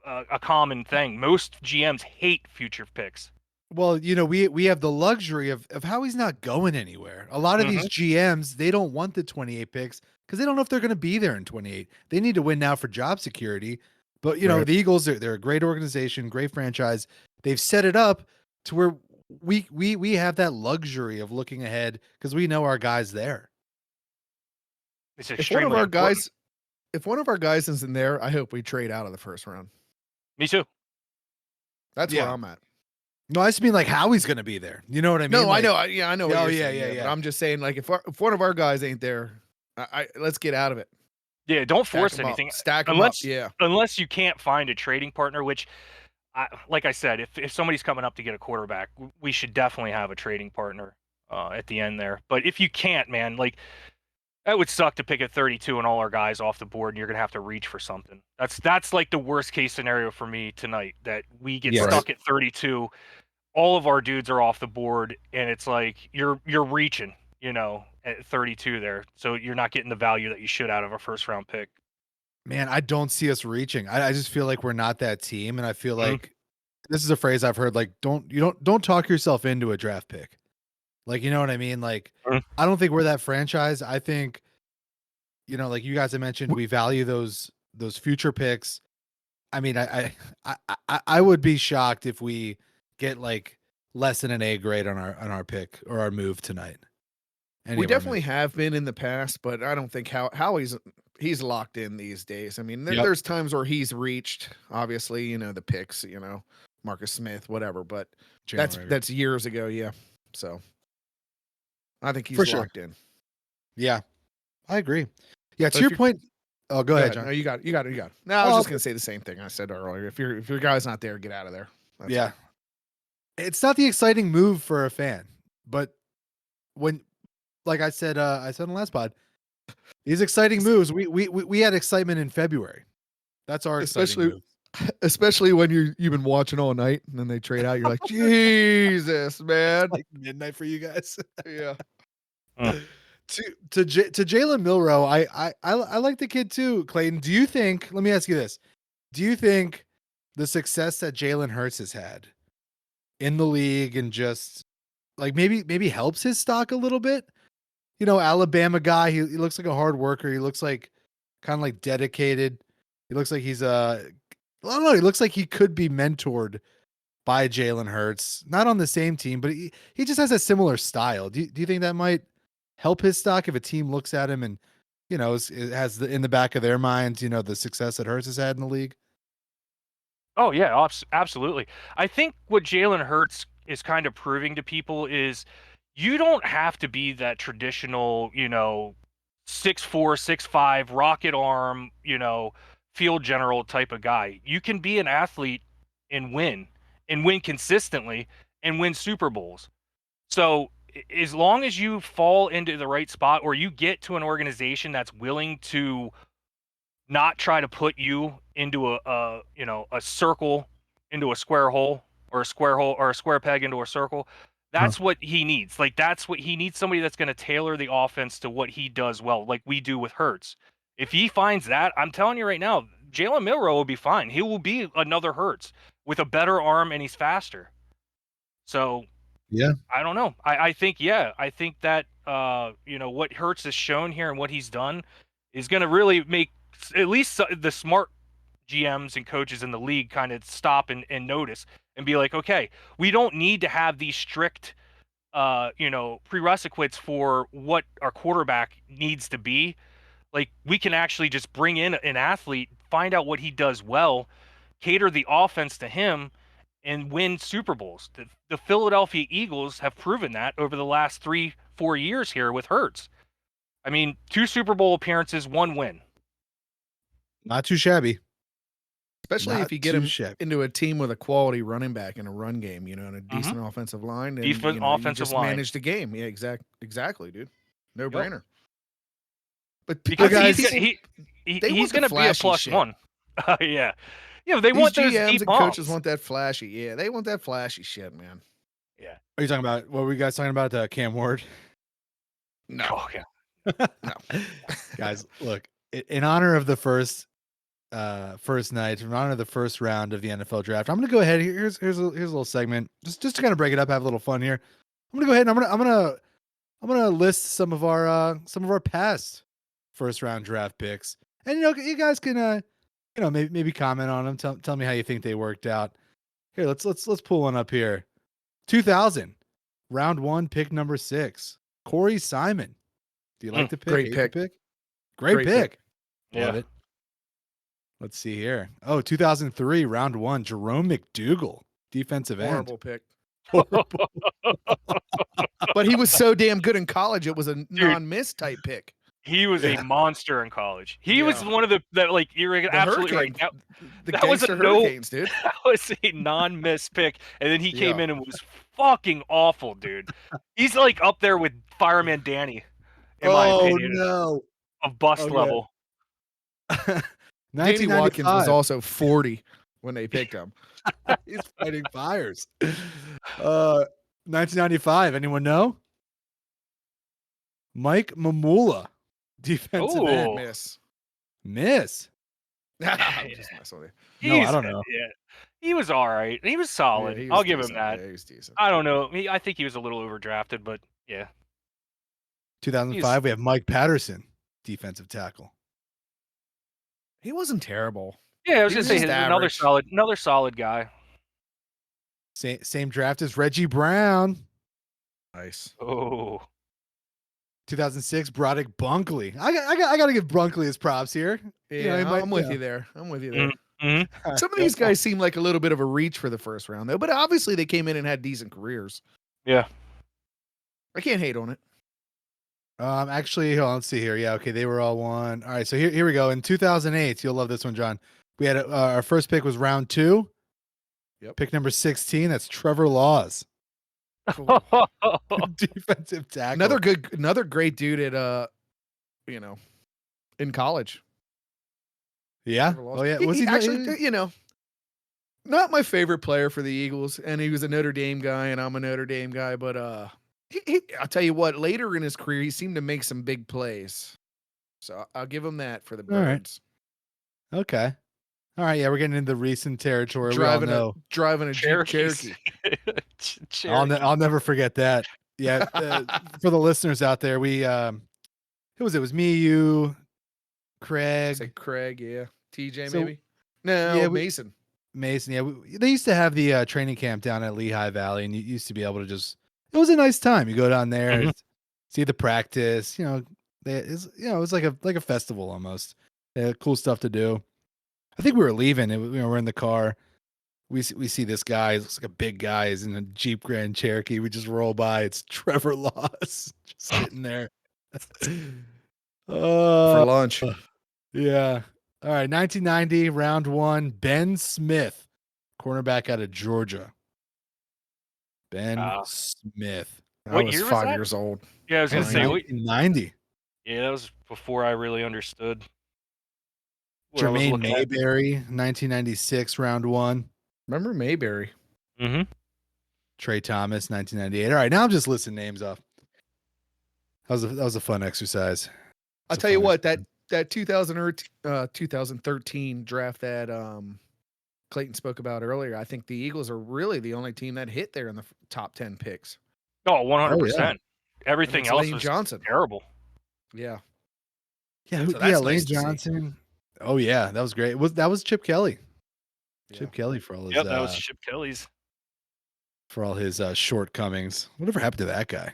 [SPEAKER 7] a common thing. Most GMs hate future picks.
[SPEAKER 5] Well, we have the luxury of how he's not going anywhere. A lot of these GMs, they don't want the 28 picks because they don't know if they're going to be there in 28. They need to win now for job security. But
[SPEAKER 6] Right.
[SPEAKER 5] the Eagles, they're a great organization, great franchise. They've set it up to where we have that luxury of looking ahead because we know our guys there.
[SPEAKER 7] It's
[SPEAKER 6] If one
[SPEAKER 7] extremely
[SPEAKER 6] of our
[SPEAKER 7] important.
[SPEAKER 6] guys, if one of our guys is in there, I hope we trade out of the first round.
[SPEAKER 7] Me too.
[SPEAKER 6] That's
[SPEAKER 5] Yeah.
[SPEAKER 6] where I'm at.
[SPEAKER 5] No, I just mean like how he's going to be there. You know what I mean?
[SPEAKER 6] No, I
[SPEAKER 5] Like,
[SPEAKER 6] know. I know. What
[SPEAKER 5] Oh,
[SPEAKER 6] you're
[SPEAKER 5] yeah,
[SPEAKER 6] saying,
[SPEAKER 5] yeah,
[SPEAKER 6] But
[SPEAKER 5] yeah.
[SPEAKER 6] I'm just saying, like, if one of our guys ain't there, let's get out of it.
[SPEAKER 7] Yeah, don't force
[SPEAKER 6] Stack 'em up.
[SPEAKER 7] anything
[SPEAKER 6] Stack 'em
[SPEAKER 7] unless
[SPEAKER 6] up. Yeah.
[SPEAKER 7] unless you can't find a trading partner. Which, like I said, if somebody's coming up to get a quarterback, we should definitely have a trading partner at the end there. But if you can't, man, like that would suck to pick at 32 and all our guys off the board, and you're gonna have to reach for something. That's like the worst case scenario for me tonight. That we get
[SPEAKER 5] Yes.
[SPEAKER 7] stuck at 32, all of our dudes are off the board, and it's like you're reaching, at 32 there, so you're not getting the value that you should out of a first round pick.
[SPEAKER 5] Man, I don't see us reaching. I just feel like we're not that team, and I feel
[SPEAKER 7] Mhm.
[SPEAKER 5] like this is a phrase I've heard. Like, don't talk yourself into a draft pick. Like, you know what I mean? Like,
[SPEAKER 7] Mhm.
[SPEAKER 5] I don't think we're that franchise. I think, like you guys have mentioned, we value those future picks. I mean, I would be shocked if we get like less than an A grade on our pick or our move tonight.
[SPEAKER 6] We definitely have been in the past, but I don't think how he's locked in these days. I mean,
[SPEAKER 5] Yep.
[SPEAKER 6] there's times where he's reached, obviously, the picks, Marcus Smith, whatever, but that's years ago, yeah. So I think he's
[SPEAKER 5] For sure.
[SPEAKER 6] locked in.
[SPEAKER 5] Yeah, I agree. Yeah, to
[SPEAKER 6] But if
[SPEAKER 5] your
[SPEAKER 6] you're-
[SPEAKER 5] point. Oh, go ahead, John.
[SPEAKER 6] No, you got it. No, I was
[SPEAKER 5] Oh,
[SPEAKER 6] just gonna say the same thing I said earlier. If your guy's not there, get out of there. That's
[SPEAKER 5] Yeah.
[SPEAKER 6] all.
[SPEAKER 5] It's not the exciting move for a fan, but when, like I said on the last pod, these exciting moves, we had excitement in February. That's our exciting move.
[SPEAKER 6] Especially when you've been watching all night and then they trade out. You're like, Jesus, man.
[SPEAKER 5] Like midnight for you guys.
[SPEAKER 6] Yeah.
[SPEAKER 5] To Jalen Milroe, I like the kid too. Clayton, do you think? Let me ask you this: do you think the success that Jalen Hurts has had in the league and just like maybe helps his stock a little bit? Alabama guy. He looks like a hard worker. He looks like kind of like dedicated. He looks like he's I don't know. He looks like he could be mentored by Jalen Hurts. Not on the same team, but he just has a similar style. Do you think that might help his stock if a team looks at him and has in the back of their minds, the success that Hurts has had in the league?
[SPEAKER 7] Oh yeah, absolutely. I think what Jalen Hurts is kind of proving to people is you don't have to be that traditional, 6'4", 6'5", rocket arm, field general type of guy. You can be an athlete and win consistently and win Super Bowls. So as long as you fall into the right spot or you get to an organization that's willing to not try to put you into a circle, into a square hole, or a square hole or a square peg into a circle. That's what he needs. Like that's what he needs, somebody that's going to tailor the offense to what he does well, like we do with Hurts. If he finds that, I'm telling you right now, Jalen Milroe will be fine. He will be another Hurts with a better arm and he's faster. So
[SPEAKER 5] Yeah.
[SPEAKER 7] I don't know. I think that what Hurts has shown here and what he's done is going to really make at least the smart GMs and coaches in the league kind of stop and notice and be like, okay, we don't need to have these strict prerequisites for what our quarterback needs to be. Like we can actually just bring in an athlete, find out what he does well, cater the offense to him, and win Super Bowls. The Philadelphia Eagles have proven that over the last 3-4 years here with Hurts. I mean, 2 Super Bowl appearances, 1 win.
[SPEAKER 5] Not too shabby.
[SPEAKER 6] Especially
[SPEAKER 5] Not
[SPEAKER 6] if you get
[SPEAKER 5] too
[SPEAKER 6] him
[SPEAKER 5] shabby.
[SPEAKER 6] into a team with a quality running back and a run game, and a decent offensive line. And,
[SPEAKER 7] Decent
[SPEAKER 6] you
[SPEAKER 7] offensive
[SPEAKER 6] just
[SPEAKER 7] line.
[SPEAKER 6] manage the game. Yeah, exactly, dude. No brainer. But
[SPEAKER 7] Because
[SPEAKER 6] guys,
[SPEAKER 7] he's going to be a plus
[SPEAKER 6] shit.
[SPEAKER 7] one. Yeah. They
[SPEAKER 6] These
[SPEAKER 7] want those
[SPEAKER 6] GMs
[SPEAKER 7] deep
[SPEAKER 6] and
[SPEAKER 7] bombs.
[SPEAKER 6] coaches want that flashy. Yeah, they want that flashy shit, man.
[SPEAKER 7] Yeah.
[SPEAKER 5] Are you talking about what were you guys talking about? Cam Ward?
[SPEAKER 6] No.
[SPEAKER 7] Oh, yeah.
[SPEAKER 6] No.
[SPEAKER 5] Guys, look, in honor of the first first night, in honor of the first round of the NFL draft. I'm gonna go ahead. Here's a little segment, just to kind of break it up, have a little fun here. I'm gonna go ahead and I'm gonna list some of our past first round draft picks, and you guys can maybe comment on them. Tell me how you think they worked out. Here, let's pull one up here. 2000, round 1, pick number 6, Corey Simon. Do you like the pick?
[SPEAKER 6] Great
[SPEAKER 5] Hate
[SPEAKER 6] pick.
[SPEAKER 5] the pick. Great pick. Love
[SPEAKER 7] Yeah.
[SPEAKER 5] it. Let's see here. Oh, 2003, round 1, Jerome McDougal, defensive end.
[SPEAKER 6] Horrible pick. But he was so damn good in college. It was a non-miss type pick.
[SPEAKER 7] He was a monster in college. He was one of that, like, you're absolutely right.
[SPEAKER 6] The
[SPEAKER 7] That was a
[SPEAKER 6] gangster Hurricanes, dude.
[SPEAKER 7] That was a non-miss pick, and then he came in and was fucking awful, dude. He's like up there with Fireman Danny, in my opinion,
[SPEAKER 5] no.
[SPEAKER 7] of bust level.
[SPEAKER 6] Danny Watkins was also 40 when they picked him.
[SPEAKER 5] He's fighting fires. 1995. Anyone know? Mike Mamula, defensive end. Miss.
[SPEAKER 6] I'm just messing with you.
[SPEAKER 5] No, I don't know.
[SPEAKER 7] Yeah, he was all right. He was solid.
[SPEAKER 6] Yeah, he was
[SPEAKER 7] I'll give him
[SPEAKER 6] decent.
[SPEAKER 7] that.
[SPEAKER 6] Yeah, he was decent.
[SPEAKER 7] I don't know. I think he was a little overdrafted, but yeah.
[SPEAKER 5] 2005. We have Mike Patterson, defensive tackle.
[SPEAKER 6] He wasn't terrible.
[SPEAKER 7] Yeah, I was
[SPEAKER 6] He
[SPEAKER 7] gonna
[SPEAKER 6] was
[SPEAKER 7] say
[SPEAKER 6] just
[SPEAKER 7] he's
[SPEAKER 6] average.
[SPEAKER 7] another solid guy.
[SPEAKER 5] Same draft as Reggie Brown.
[SPEAKER 6] Nice.
[SPEAKER 7] Oh,
[SPEAKER 5] 2006, Broderick Bunkley. I got to give Bunkley his props here.
[SPEAKER 6] Yeah,
[SPEAKER 5] he might-
[SPEAKER 6] I'm with you there. I'm with you there.
[SPEAKER 7] mm-hmm.
[SPEAKER 6] Some of these guys seem like a little bit of a reach for the first round, though. But obviously, they came in and had decent careers.
[SPEAKER 7] Yeah.
[SPEAKER 6] I can't hate on it.
[SPEAKER 5] Actually, hold on, let's see here. Yeah, okay, they were all one. All right, so here we go. In 2008, you'll love this one, John. We had our first pick was round 2.
[SPEAKER 6] Yep.
[SPEAKER 5] Pick number 16. That's Trevor Laws, defensive tackle.
[SPEAKER 6] Another great dude at in college.
[SPEAKER 5] Yeah.
[SPEAKER 6] Trevor Laws.
[SPEAKER 5] Oh yeah.
[SPEAKER 6] He-
[SPEAKER 5] Was
[SPEAKER 6] he
[SPEAKER 5] he
[SPEAKER 6] actually, not my favorite player for the Eagles, and he was a Notre Dame guy, and I'm a Notre Dame guy, but I'll tell you what, later in his career, he seemed to make some big plays. So I'll give him that for the
[SPEAKER 5] All right.
[SPEAKER 6] Birds.
[SPEAKER 5] Okay. All right. Yeah, we're getting into recent territory. We all know.
[SPEAKER 6] Driving a Jeep
[SPEAKER 7] Cherokee.
[SPEAKER 6] Cherokee.
[SPEAKER 5] I'll never forget that. Yeah. For the listeners out there, we who was it? It was me, you, Craig,
[SPEAKER 6] Say Craig, yeah. TJ,
[SPEAKER 5] So-
[SPEAKER 6] maybe? No,
[SPEAKER 5] Yeah,
[SPEAKER 6] Mason.
[SPEAKER 5] Mason. Yeah, they used to have the training camp down at Lehigh Valley, and you used to be able to just. It was a nice time. You go down there,
[SPEAKER 7] Mhm.
[SPEAKER 5] see the practice. It was like a festival almost. They had cool stuff to do. I think we were leaving. We're in the car. We see this guy. He looks like a big guy. He's in a Jeep Grand Cherokee. We just roll by. It's Trevor Laws just sitting there.
[SPEAKER 6] For lunch.
[SPEAKER 5] Yeah. All right. 1990, round 1. Ben Smith, cornerback out of Georgia. Ben Smith.
[SPEAKER 6] I
[SPEAKER 7] What
[SPEAKER 6] was
[SPEAKER 7] year was
[SPEAKER 6] 5
[SPEAKER 7] that?
[SPEAKER 6] years old.
[SPEAKER 7] Yeah, I was gonna say.
[SPEAKER 5] 1990.
[SPEAKER 7] Yeah, that was before I really understood. what I was
[SPEAKER 5] Jermaine
[SPEAKER 7] looking at.
[SPEAKER 5] Mayberry, 1996, round 1.
[SPEAKER 6] Remember Mayberry?
[SPEAKER 7] Mhm.
[SPEAKER 5] Trey Thomas, 1998. All right. Now I'm just listing names off. That was a fun exercise.
[SPEAKER 6] I'll
[SPEAKER 5] It's a
[SPEAKER 6] tell you
[SPEAKER 5] fun
[SPEAKER 6] what,
[SPEAKER 5] exercise.
[SPEAKER 6] that 2013 draft that Clayton spoke about earlier, I think the Eagles are really the only team that hit there in the top 10 picks.
[SPEAKER 7] Oh, 100%. Everything
[SPEAKER 6] it's
[SPEAKER 7] else
[SPEAKER 6] Lane
[SPEAKER 7] was
[SPEAKER 6] Johnson.
[SPEAKER 7] terrible.
[SPEAKER 6] Yeah.
[SPEAKER 5] Yeah,
[SPEAKER 6] So that's
[SPEAKER 5] Lane
[SPEAKER 6] nice to see.
[SPEAKER 5] Johnson. Oh yeah, that was great. That was Chip Kelly.
[SPEAKER 6] Yeah.
[SPEAKER 5] Chip Kelly for all his
[SPEAKER 7] Yep, that was Chip Kelly's.
[SPEAKER 5] shortcomings. Whatever happened to that guy?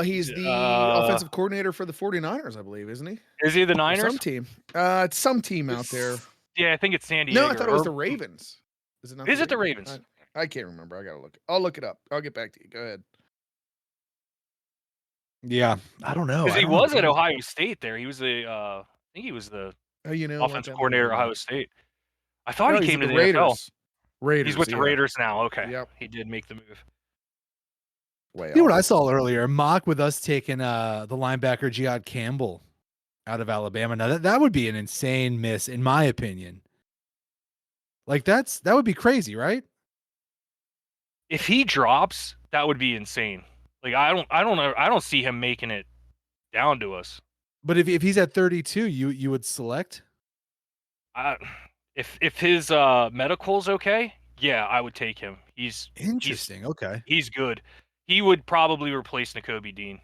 [SPEAKER 6] He's the offensive coordinator for the 49ers, I believe, isn't he?
[SPEAKER 7] Is he the
[SPEAKER 6] Or
[SPEAKER 7] Niners?
[SPEAKER 6] some team. It's some team out there.
[SPEAKER 7] Yeah, I think it's San Diego.
[SPEAKER 6] No, I thought it was
[SPEAKER 7] or-
[SPEAKER 6] the Ravens. Is it not?
[SPEAKER 7] Is it the Ravens?
[SPEAKER 6] I can't remember. I gotta look. I'll look it up. I'll get back to you. Go ahead.
[SPEAKER 5] Yeah, I don't know.
[SPEAKER 7] Because
[SPEAKER 5] I
[SPEAKER 7] he
[SPEAKER 5] don't know.
[SPEAKER 7] was at Ohio State there. He was the I think he was the
[SPEAKER 6] Oh,
[SPEAKER 7] offensive coordinator at Ohio State. I thought
[SPEAKER 6] No,
[SPEAKER 7] he
[SPEAKER 6] he's
[SPEAKER 7] came
[SPEAKER 6] at
[SPEAKER 7] to
[SPEAKER 6] the
[SPEAKER 7] the
[SPEAKER 6] Raiders.
[SPEAKER 7] NFL.
[SPEAKER 6] Raiders.
[SPEAKER 7] He's with the
[SPEAKER 6] yeah.
[SPEAKER 7] Raiders now. Okay.
[SPEAKER 6] Yep.
[SPEAKER 7] He did make the move.
[SPEAKER 6] Way
[SPEAKER 5] You know what
[SPEAKER 6] off.
[SPEAKER 5] I saw earlier? A mock with us taking the linebacker Giad Campbell out of Alabama. Now that would be an insane miss, in my opinion. Like that would be crazy, right?
[SPEAKER 7] If he drops, that would be insane. Like I don't see him making it down to us.
[SPEAKER 5] But if he's at 32, you would select?
[SPEAKER 7] If his medical's okay, yeah, I would take him. He's
[SPEAKER 5] Interesting. Okay.
[SPEAKER 7] he's good. He would probably replace Nakobe Dean.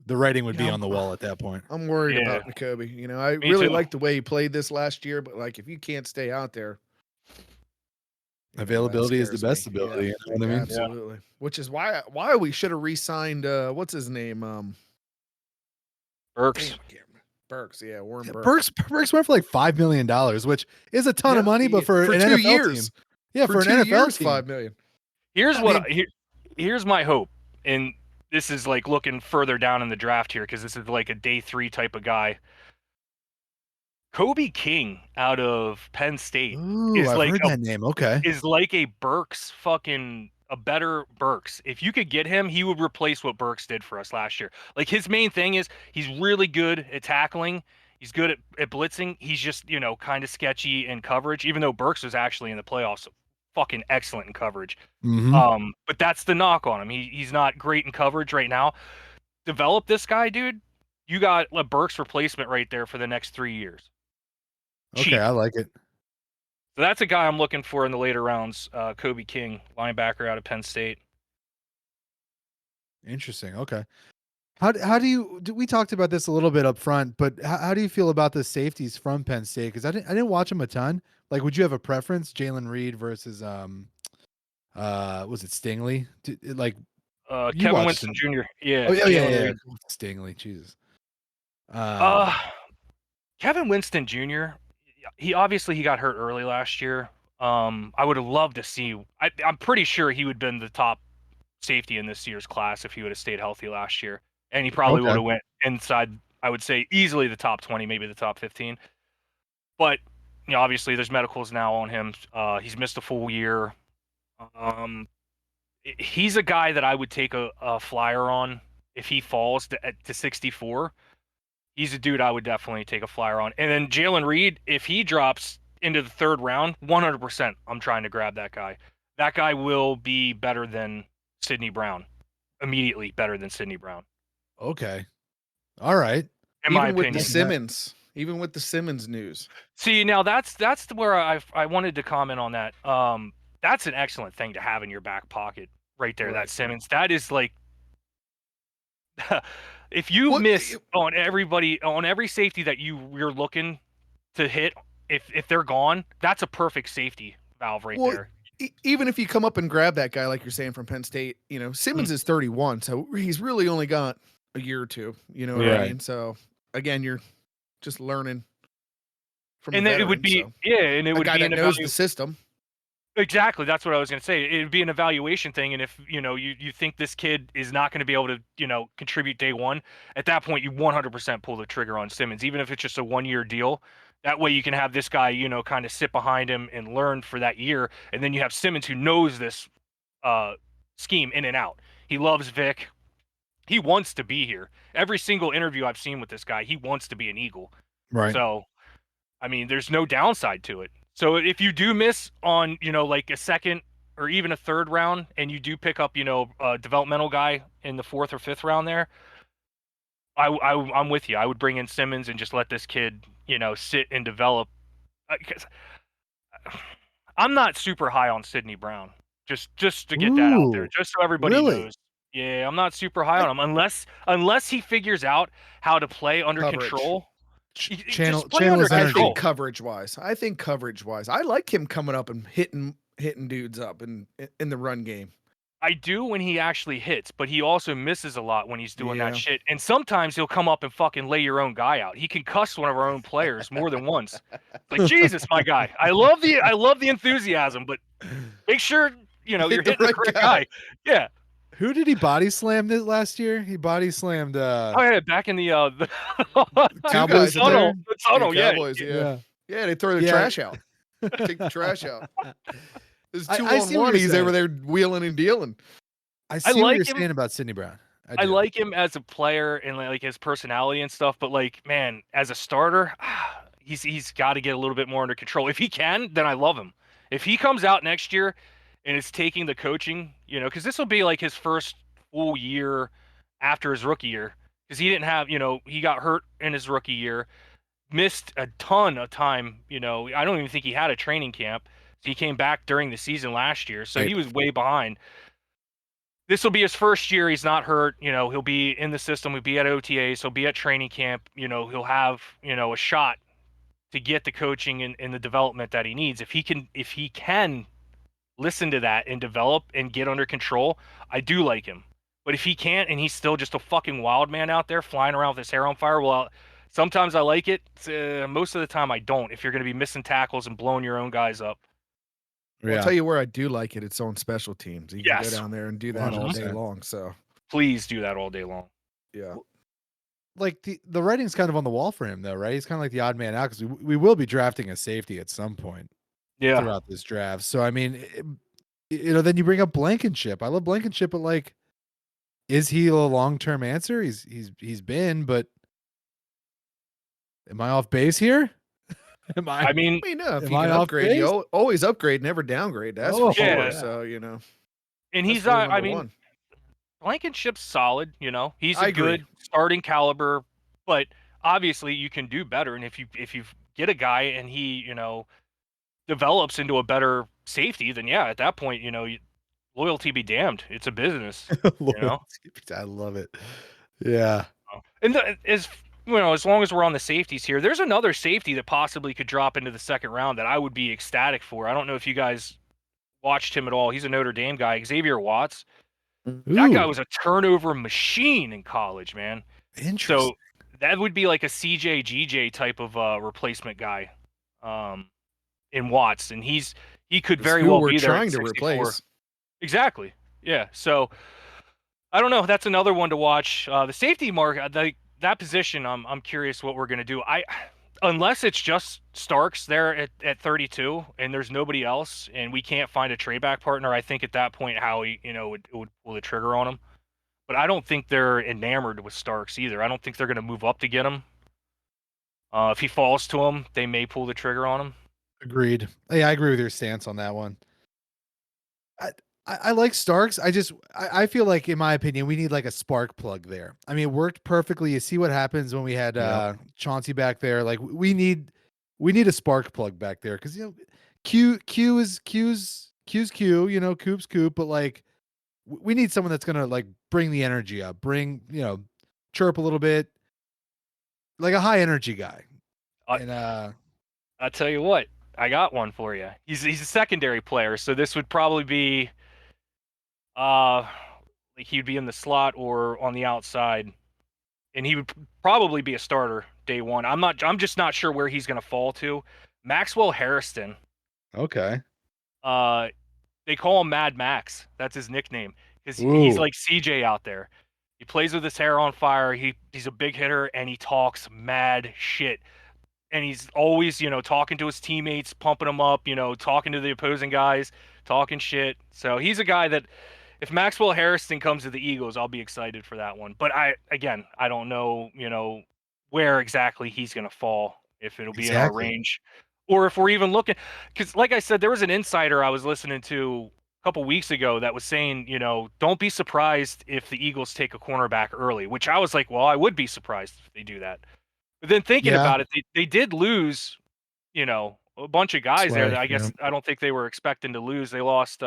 [SPEAKER 5] The writing would
[SPEAKER 6] Yeah,
[SPEAKER 5] be
[SPEAKER 6] I'm-
[SPEAKER 5] on the wall at that point.
[SPEAKER 6] I'm worried
[SPEAKER 7] Yeah.
[SPEAKER 6] about Nakobe. You know, I
[SPEAKER 7] Me
[SPEAKER 6] really
[SPEAKER 7] too.
[SPEAKER 6] liked the way he played this last year, but like if you can't stay out there, you know, that
[SPEAKER 5] Availability is the
[SPEAKER 6] scares
[SPEAKER 5] best
[SPEAKER 6] me.
[SPEAKER 5] ability.
[SPEAKER 6] Yeah,
[SPEAKER 5] You know what I mean?
[SPEAKER 6] absolutely. Which is why we should have re-signed what's his name?
[SPEAKER 7] Burks.
[SPEAKER 6] Damn, I can't remember. Burks, yeah, Warren
[SPEAKER 5] Yeah,
[SPEAKER 6] Burks.
[SPEAKER 5] Burks went for like $5 million, which is a ton of
[SPEAKER 6] Yeah,
[SPEAKER 5] money, but for an
[SPEAKER 6] 2
[SPEAKER 5] NFL
[SPEAKER 6] years.
[SPEAKER 5] team, yeah, for an
[SPEAKER 6] two
[SPEAKER 5] NFL
[SPEAKER 6] years,
[SPEAKER 5] team,
[SPEAKER 6] 5 million.
[SPEAKER 7] Here's
[SPEAKER 5] I
[SPEAKER 7] what
[SPEAKER 5] mean-
[SPEAKER 7] here's my hope, and this is like looking further down in the draft here because this is like a day 3 type of guy. Kobe King out of Penn State
[SPEAKER 5] Ooh,
[SPEAKER 7] is
[SPEAKER 5] I've
[SPEAKER 7] like
[SPEAKER 5] heard that name. Okay,
[SPEAKER 7] is like a Burks a better Burks. If you could get him, he would replace what Burks did for us last year. Like his main thing is he's really good at tackling. He's good at blitzing. He's just, kind of sketchy in coverage, even though Burks was actually in the playoffs fucking excellent in coverage.
[SPEAKER 5] Mhm.
[SPEAKER 7] But that's the knock on him. He's not great in coverage right now. Develop this guy, dude. You got a Burks replacement right there for the next 3 years.
[SPEAKER 5] Okay,
[SPEAKER 7] Cheap.
[SPEAKER 5] I like it.
[SPEAKER 7] So that's a guy I'm looking for in the later rounds. Kobe King, linebacker out of Penn State.
[SPEAKER 5] Interesting. Okay. How do you we talked about this a little bit up front, but how do you feel about the safeties from Penn State? Because I didn't watch them a ton. Like, would you have a preference, Jalen Reed versus was it Stingley? Like, you
[SPEAKER 7] Kevin
[SPEAKER 5] watched
[SPEAKER 7] Winston
[SPEAKER 5] him.
[SPEAKER 7] Jr. Yeah.
[SPEAKER 5] Oh yeah,
[SPEAKER 7] Jalen
[SPEAKER 5] yeah.
[SPEAKER 7] Reed.
[SPEAKER 5] Stingley, Jesus.
[SPEAKER 7] Kevin Winston Jr. He obviously got hurt early last year. I would have loved to see. I'm pretty sure he would have been the top safety in this year's class if he would have stayed healthy last year, and he probably
[SPEAKER 5] Okay.
[SPEAKER 7] would have went inside. I would say easily the top 20, maybe the top 15. But obviously there's medicals now on him. He's missed a full year. He's a guy that I would take a flyer on if he falls to 64. He's a dude I would definitely take a flyer on. And then Jalen Reed, if he drops into the 3rd round, 100%, I'm trying to grab that guy. That guy will be better than Sidney Brown. Immediately better than Sidney Brown.
[SPEAKER 5] Okay. All right.
[SPEAKER 7] In my
[SPEAKER 6] Even with
[SPEAKER 7] opinion.
[SPEAKER 6] the Simmons, even with the Simmons news.
[SPEAKER 7] See, now that's where I wanted to comment on that. That's an excellent thing to have in your back pocket right there.
[SPEAKER 6] Right.
[SPEAKER 7] That Simmons. That is like if you
[SPEAKER 6] Well,
[SPEAKER 7] miss on every safety that you're looking to hit, if they're gone, that's a perfect safety valve right
[SPEAKER 6] Well,
[SPEAKER 7] there.
[SPEAKER 6] Even if you come up and grab that guy, like you're saying from Penn State, Simmons is 31, so he's really only got a year or two. You know what I
[SPEAKER 5] Right.
[SPEAKER 6] mean? So again, you're just learning from.
[SPEAKER 7] And
[SPEAKER 6] the
[SPEAKER 7] then it would
[SPEAKER 6] veteran,
[SPEAKER 7] be
[SPEAKER 6] so.
[SPEAKER 7] and it
[SPEAKER 6] A
[SPEAKER 7] would
[SPEAKER 6] guy
[SPEAKER 7] be
[SPEAKER 6] that
[SPEAKER 7] an
[SPEAKER 6] knows the system.
[SPEAKER 7] Exactly, that's what I was going to say. It'd be an evaluation thing, and if you think this kid is not going to be able to contribute day one, at that point you 100% pull the trigger on Simmons, even if it's just a 1-year deal. That way you can have this guy kind of sit behind him and learn for that year, and then you have Simmons who knows this scheme in and out. He loves Vic. He wants to be here. Every single interview I've seen with this guy, he wants to be an Eagle.
[SPEAKER 5] Right.
[SPEAKER 7] So, I mean, there's no downside to it. So if you do miss on, like a 2nd or even a 3rd round, and you do pick up, a developmental guy in the 4th or 5th round there, I'm with you. I would bring in Simmons and just let this kid, sit and develop. Because I'm not super high on Sidney Brown. Just to get that out there,
[SPEAKER 5] Ooh,
[SPEAKER 7] just so everybody
[SPEAKER 5] really?
[SPEAKER 7] knows. Yeah, I'm not super high on him unless he figures out how to play under
[SPEAKER 6] Coverage.
[SPEAKER 7] control.
[SPEAKER 5] Channel
[SPEAKER 7] Just play under
[SPEAKER 5] his
[SPEAKER 6] I
[SPEAKER 5] energy.
[SPEAKER 7] control.
[SPEAKER 6] think coverage wise, I like him coming up and hitting dudes up in the run game.
[SPEAKER 7] I do when he actually hits, but he also misses a lot when he's doing that
[SPEAKER 6] Yeah.
[SPEAKER 7] shit. And sometimes he'll come up and fucking lay your own guy out. He can cuss one of our own players more than once. Like, Jesus, my guy. I love the enthusiasm, but make sure you're
[SPEAKER 6] Hit the
[SPEAKER 7] hitting the
[SPEAKER 6] right
[SPEAKER 7] correct
[SPEAKER 6] guy.
[SPEAKER 7] guy. Yeah.
[SPEAKER 5] Who did he body slam this last year? He body slammed
[SPEAKER 7] Oh yeah, back in the
[SPEAKER 5] Cowboys
[SPEAKER 6] guys
[SPEAKER 5] there?
[SPEAKER 7] the tunnel, yeah.
[SPEAKER 6] Cowboys, yeah. They throw the
[SPEAKER 5] Yeah.
[SPEAKER 6] trash out. Take the trash out. There's
[SPEAKER 5] I
[SPEAKER 6] 2
[SPEAKER 5] see
[SPEAKER 6] on
[SPEAKER 5] what
[SPEAKER 6] 1.
[SPEAKER 5] you're
[SPEAKER 6] He's
[SPEAKER 5] saying.
[SPEAKER 6] over there wheeling and dealing.
[SPEAKER 5] I see what
[SPEAKER 7] like
[SPEAKER 5] you're
[SPEAKER 7] him.
[SPEAKER 5] saying about Sidney Brown.
[SPEAKER 7] I
[SPEAKER 5] do.
[SPEAKER 7] like him as a player and like his personality and stuff, but like, man, as a starter, he's got to get a little bit more under control. If he can, then I love him. If he comes out next year and is taking the coaching, because this will be like his first full year after his rookie year, because he didn't have, he got hurt in his rookie year. missed a ton of time. You know, I don't even think he had a training camp. He came back during the season last year, so
[SPEAKER 5] Right.
[SPEAKER 7] he was way behind. This will be his first year. He's not hurt. You know, he'll be in the system. He'll be at OTAs. He'll be at training camp. You know, he'll have, you know, a shot to get the coaching and the development that he needs. If he can listen to that and develop and get under control, I do like him. But if he can't and he's still just a fucking wild man out there flying around with his hair on fire, well, sometimes I like it. Most of the time I don't. If you're going to be missing tackles and blowing your own guys up.
[SPEAKER 6] Well, I'll tell you where I do like it. It's on special teams. You can go
[SPEAKER 7] Yes.
[SPEAKER 6] down there and do that all day
[SPEAKER 5] 100%.
[SPEAKER 6] long. So
[SPEAKER 7] Please do that all day long.
[SPEAKER 6] yeah.
[SPEAKER 5] Like the writing's kind of on the wall for him though, right? He's kind of like the odd man out because we will be drafting a safety at some point
[SPEAKER 7] Yeah.
[SPEAKER 5] throughout this draft. So I mean, you know, then you bring up Blankenship. I love Blankenship, but like, is he a long-term answer? He's been, but am I off base here? Am
[SPEAKER 7] I mean,
[SPEAKER 6] I mean, no, if
[SPEAKER 5] Am
[SPEAKER 6] you
[SPEAKER 5] I
[SPEAKER 6] can
[SPEAKER 5] off
[SPEAKER 6] upgrade,
[SPEAKER 5] base?
[SPEAKER 6] you always upgrade, never downgrade. That's
[SPEAKER 5] Oh,
[SPEAKER 6] for sure.
[SPEAKER 7] yeah.
[SPEAKER 6] So, you know,
[SPEAKER 7] and
[SPEAKER 6] that's
[SPEAKER 7] he's
[SPEAKER 6] rule
[SPEAKER 7] I
[SPEAKER 6] number
[SPEAKER 7] mean,
[SPEAKER 6] one.
[SPEAKER 7] Blankenship's solid, you know. He's
[SPEAKER 6] I
[SPEAKER 7] a
[SPEAKER 6] agree.
[SPEAKER 7] good starting caliber, but obviously you can do better. And if you get a guy and he, you know, develops into a better safety, then yeah, at that point, you know, loyalty be damned. It's a business, you know.
[SPEAKER 5] I love it. Yeah.
[SPEAKER 7] And as you know, as long as we're on the safeties here, there's another safety that possibly could drop into the second round that I would be ecstatic for. I don't know if you guys watched him at all. He's a Notre Dame guy, Xavier Watts. That guy
[SPEAKER 5] Ooh,
[SPEAKER 7] was a turnover machine in college, man.
[SPEAKER 5] interesting.
[SPEAKER 7] So that would be like a CJ GJ type of replacement guy, in Watts, and he could
[SPEAKER 6] It's
[SPEAKER 7] very
[SPEAKER 6] who
[SPEAKER 7] well
[SPEAKER 6] we're
[SPEAKER 7] be there at
[SPEAKER 6] trying to
[SPEAKER 7] 64.
[SPEAKER 6] replace.
[SPEAKER 7] Exactly. Yeah. So I don't know. That's another one to watch. The safety mark, that position, I'm curious what we're gonna do. Unless it's just Starks there at 32 and there's nobody else and we can't find a trade back partner, I think at that point Howie, you know, would pull the trigger on him. But I don't think they're enamored with Starks either. I don't think they're going to move up to get him. If he falls to him, they may pull the trigger on him.
[SPEAKER 5] Agreed. Yeah, I agree with your stance on that one. I like Starks. I feel like, in my opinion, we need like a spark plug there. I mean, it worked perfectly. You see what happens when we had Chauncey back there. Like we need a spark plug back there because, you know, Q's Q, you know, Coop's Coop, but like we need someone that's gonna like bring the energy up, bring, you know, chirp a little bit, like a high energy guy. And
[SPEAKER 7] I'll tell you what, I got one for you. He's a secondary player, so this would probably be like he'd be in the slot or on the outside, and he would probably be a starter day one. I'm just not sure where he's gonna fall to. Maxwell Harrison.
[SPEAKER 5] okay.
[SPEAKER 7] They call him Mad Max. That's his nickname because he's
[SPEAKER 5] Ooh.
[SPEAKER 7] like CJ out there. He plays with his hair on fire. He's a big hitter and he talks mad shit. And he's always, you know, talking to his teammates, pumping them up, you know, talking to the opposing guys, talking shit. So he's a guy that if Maxwell Harrison comes to the Eagles, I'll be excited for that one. But I don't know, you know, where exactly he's going to fall, if it'll be in our range or if we're even looking. Because like I said, there was an insider I was listening to a couple weeks ago that was saying, you know, don't be surprised if the Eagles take a cornerback early, which I was like, well, I would be surprised if they do that. But then thinking
[SPEAKER 5] Yeah.
[SPEAKER 7] about it, they did lose, you know, a bunch of guys there
[SPEAKER 5] Slay,
[SPEAKER 7] that I guess
[SPEAKER 5] yeah.
[SPEAKER 7] I don't think they were expecting to lose. They lost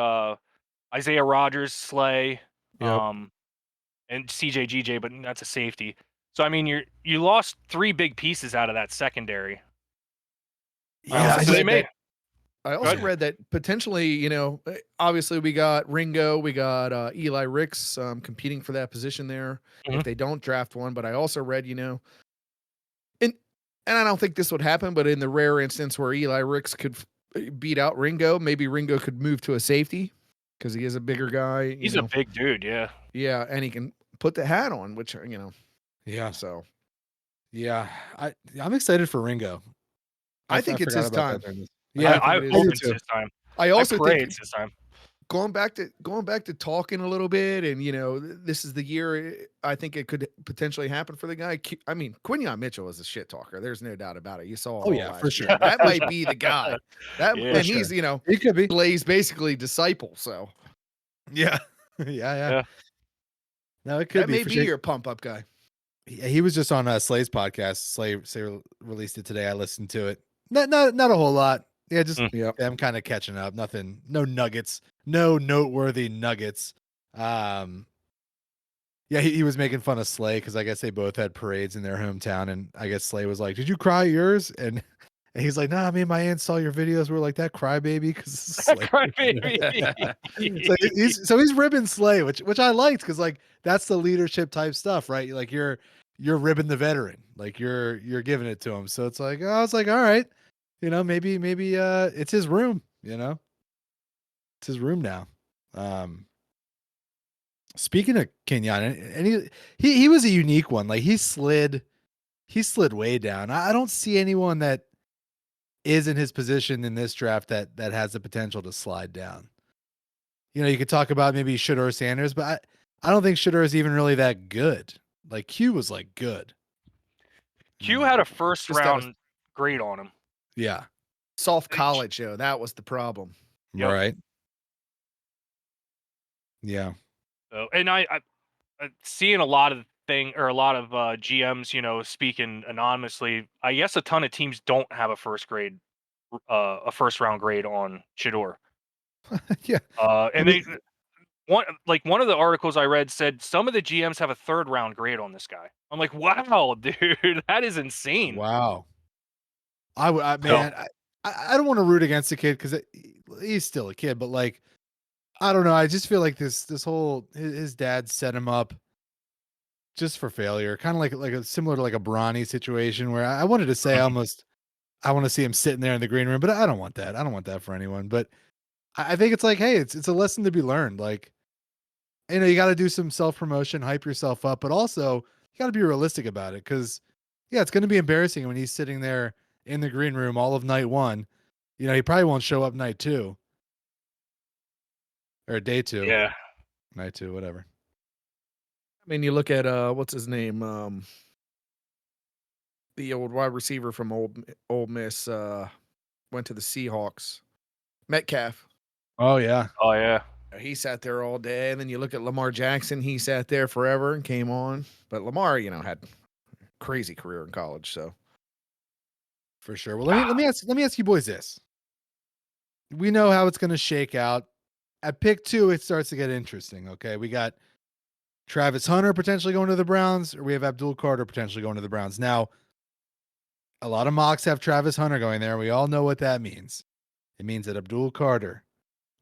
[SPEAKER 7] Isaiah Rogers, Slay,
[SPEAKER 5] Yep.
[SPEAKER 7] and CJ GJ, but that's a safety. So I mean, you lost 3 big pieces out of that secondary.
[SPEAKER 5] Yeah,
[SPEAKER 7] So they may.
[SPEAKER 6] I also
[SPEAKER 7] ahead.
[SPEAKER 6] read that potentially, you know, obviously we got Ringo, we got Eli Ricks competing for that position there if
[SPEAKER 7] Mhm.
[SPEAKER 6] they don't draft one. But I also read, you know, and I don't think this would happen, but in the rare instance where Eli Ricks could beat out Ringo, maybe Ringo could move to a safety because he is a bigger guy.
[SPEAKER 7] He's a big dude, yeah.
[SPEAKER 6] Yeah, and he can put the hat on, which, you know,
[SPEAKER 5] Yeah.
[SPEAKER 6] so
[SPEAKER 5] Yeah. I'm excited for Ringo.
[SPEAKER 6] I think it's
[SPEAKER 5] forgot
[SPEAKER 6] his
[SPEAKER 5] about
[SPEAKER 6] time.
[SPEAKER 5] that during this.
[SPEAKER 6] Yeah,
[SPEAKER 5] Yeah,
[SPEAKER 7] I
[SPEAKER 6] think it is.
[SPEAKER 7] hope
[SPEAKER 5] do
[SPEAKER 7] it's
[SPEAKER 5] too.
[SPEAKER 7] his time.
[SPEAKER 6] I also
[SPEAKER 7] I pray
[SPEAKER 6] think
[SPEAKER 7] it's his time.
[SPEAKER 6] going back to talking a little bit, and you know, this is the year I think it could potentially happen for the guy. I mean, Quinyon Mitchell is a shit talker. There's no doubt about it. You saw.
[SPEAKER 5] Oh, yeah,
[SPEAKER 6] last
[SPEAKER 5] for
[SPEAKER 6] year.
[SPEAKER 5] sure.
[SPEAKER 6] That might be the guy. That
[SPEAKER 7] Yeah.
[SPEAKER 6] and
[SPEAKER 5] For
[SPEAKER 6] he's
[SPEAKER 5] sure.
[SPEAKER 6] you know
[SPEAKER 5] He could be.
[SPEAKER 6] Blaze basically disciple. So
[SPEAKER 5] Yeah. Yeah.
[SPEAKER 7] Yeah.
[SPEAKER 5] No, it could
[SPEAKER 6] that
[SPEAKER 5] be
[SPEAKER 6] may
[SPEAKER 5] for
[SPEAKER 6] be
[SPEAKER 5] sure.
[SPEAKER 6] your pump up guy.
[SPEAKER 5] He was just on Slay's podcast. Slay released it today. I listened to it. Not a whole lot. Yeah, just
[SPEAKER 6] Yep.
[SPEAKER 5] I'm kind of catching up. Nothing, no nuggets, no noteworthy nuggets. Yeah, he was making fun of Slay because I guess they both had parades in their hometown, and I guess Slay was like, "Did you cry at yours?" And he's like, "Nah, me and my aunt saw your videos. We're like that crybaby because Slay."
[SPEAKER 7] Crybaby.
[SPEAKER 5] So he's ribbing Slay, which I liked because like that's the leadership type stuff, right? Like you're ribbing the veteran, like you're giving it to him. So it's like I was like, all right, maybe it's his room, it's his room now. Speaking of Kenyon, and he was a unique one. Like he slid way down. I don't see anyone that is in his position in this draft that has the potential to slide down. You could talk about maybe Shedeur Sanders, but I don't think Shedeur is even really that good. Like Q was like good.
[SPEAKER 7] Q had a first
[SPEAKER 6] Just got a-
[SPEAKER 7] round grade on him.
[SPEAKER 5] Yeah.
[SPEAKER 6] Soft college, though. That was the problem.
[SPEAKER 7] Yep.
[SPEAKER 5] Right. Yeah.
[SPEAKER 7] So, and I seeing a lot of GMs, speaking anonymously. I guess a ton of teams don't have a first round grade on Shedeur.
[SPEAKER 5] Yeah.
[SPEAKER 7] And one of the articles I read said some of the GMs have a third round grade on this guy. I'm like, wow, dude, that is insane.
[SPEAKER 5] Wow. I don't want to root against the kid because he's still a kid, but like, I don't know. I just feel like this whole his dad set him up just for failure, kind of like a similar to like a Bronny situation where I wanted to say almost I want to see him sitting there in the green room, but I don't want that. I don't want that for anyone. But I think it's like, hey, it's a lesson to be learned. Like, you got to do some self promotion, hype yourself up, but also you got to be realistic about it because, yeah, it's going to be embarrassing when he's sitting there in the green room all of night one. He probably won't show up night two or day two.
[SPEAKER 7] Yeah.
[SPEAKER 5] Night two, whatever.
[SPEAKER 6] I mean, you look at what's his name, the old wide receiver from Old Miss, went to the Seahawks, Metcalf.
[SPEAKER 5] Oh yeah.
[SPEAKER 7] Oh yeah.
[SPEAKER 6] He sat there all day, and then you look at Lamar Jackson. He sat there forever and came on, but Lamar, had a crazy career in college. So
[SPEAKER 5] For sure. Well, let me ask you boys this. We know how it's going to shake out. At pick 2, it starts to get interesting. Okay, we got Travis Hunter potentially going to the Browns, or we have Abdul Carter potentially going to the Browns. Now, a lot of mocks have Travis Hunter going there. We all know what that means. It means that Abdul Carter,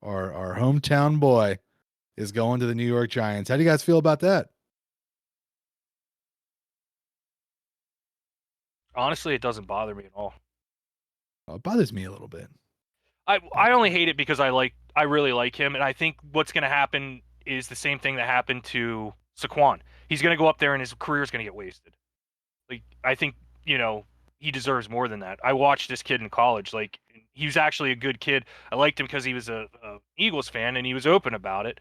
[SPEAKER 5] our hometown boy, is going to the New York Giants. How do you guys feel about that?
[SPEAKER 7] Honestly, it doesn't bother me at all.
[SPEAKER 5] Oh, it bothers me a little bit.
[SPEAKER 7] I only hate it because I really like him, and I think what's going to happen is the same thing that happened to Saquon. He's going to go up there and his career is going to get wasted. Like, I think, he deserves more than that. I watched this kid in college. Like, he was actually a good kid. I liked him because he was a Eagles fan and he was open about it.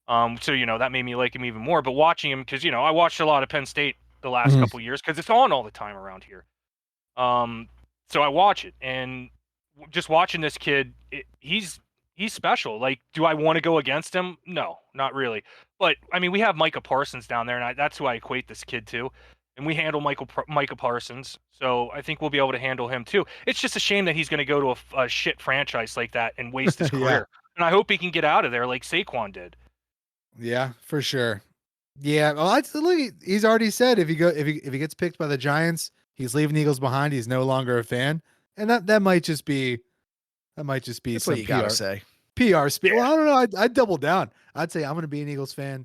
[SPEAKER 7] So, that made me like him even more. But watching him, because, I watched a lot of Penn State the last couple years because it's on all the time around here. So I watch it, and just watching this kid, he's special. Like, do I want to go against him? No, not really. But I mean, we have Micah Parsons down there, and that's who I equate this kid to. And we handle Micah Parsons, so I think we'll be able to handle him too. It's just a shame that he's going to go to a shit franchise like that and waste his career. And I hope he can get out of there like Saquon did.
[SPEAKER 5] Yeah, for sure. Yeah, well, he's already said if he gets picked by the Giants, he's leaving the Eagles behind. He's no longer a fan, and that might just be
[SPEAKER 6] that's
[SPEAKER 5] some
[SPEAKER 6] what you gotta say.
[SPEAKER 5] PR speak. Well, I don't know. I'd double down. I'd say I'm going to be an Eagles fan.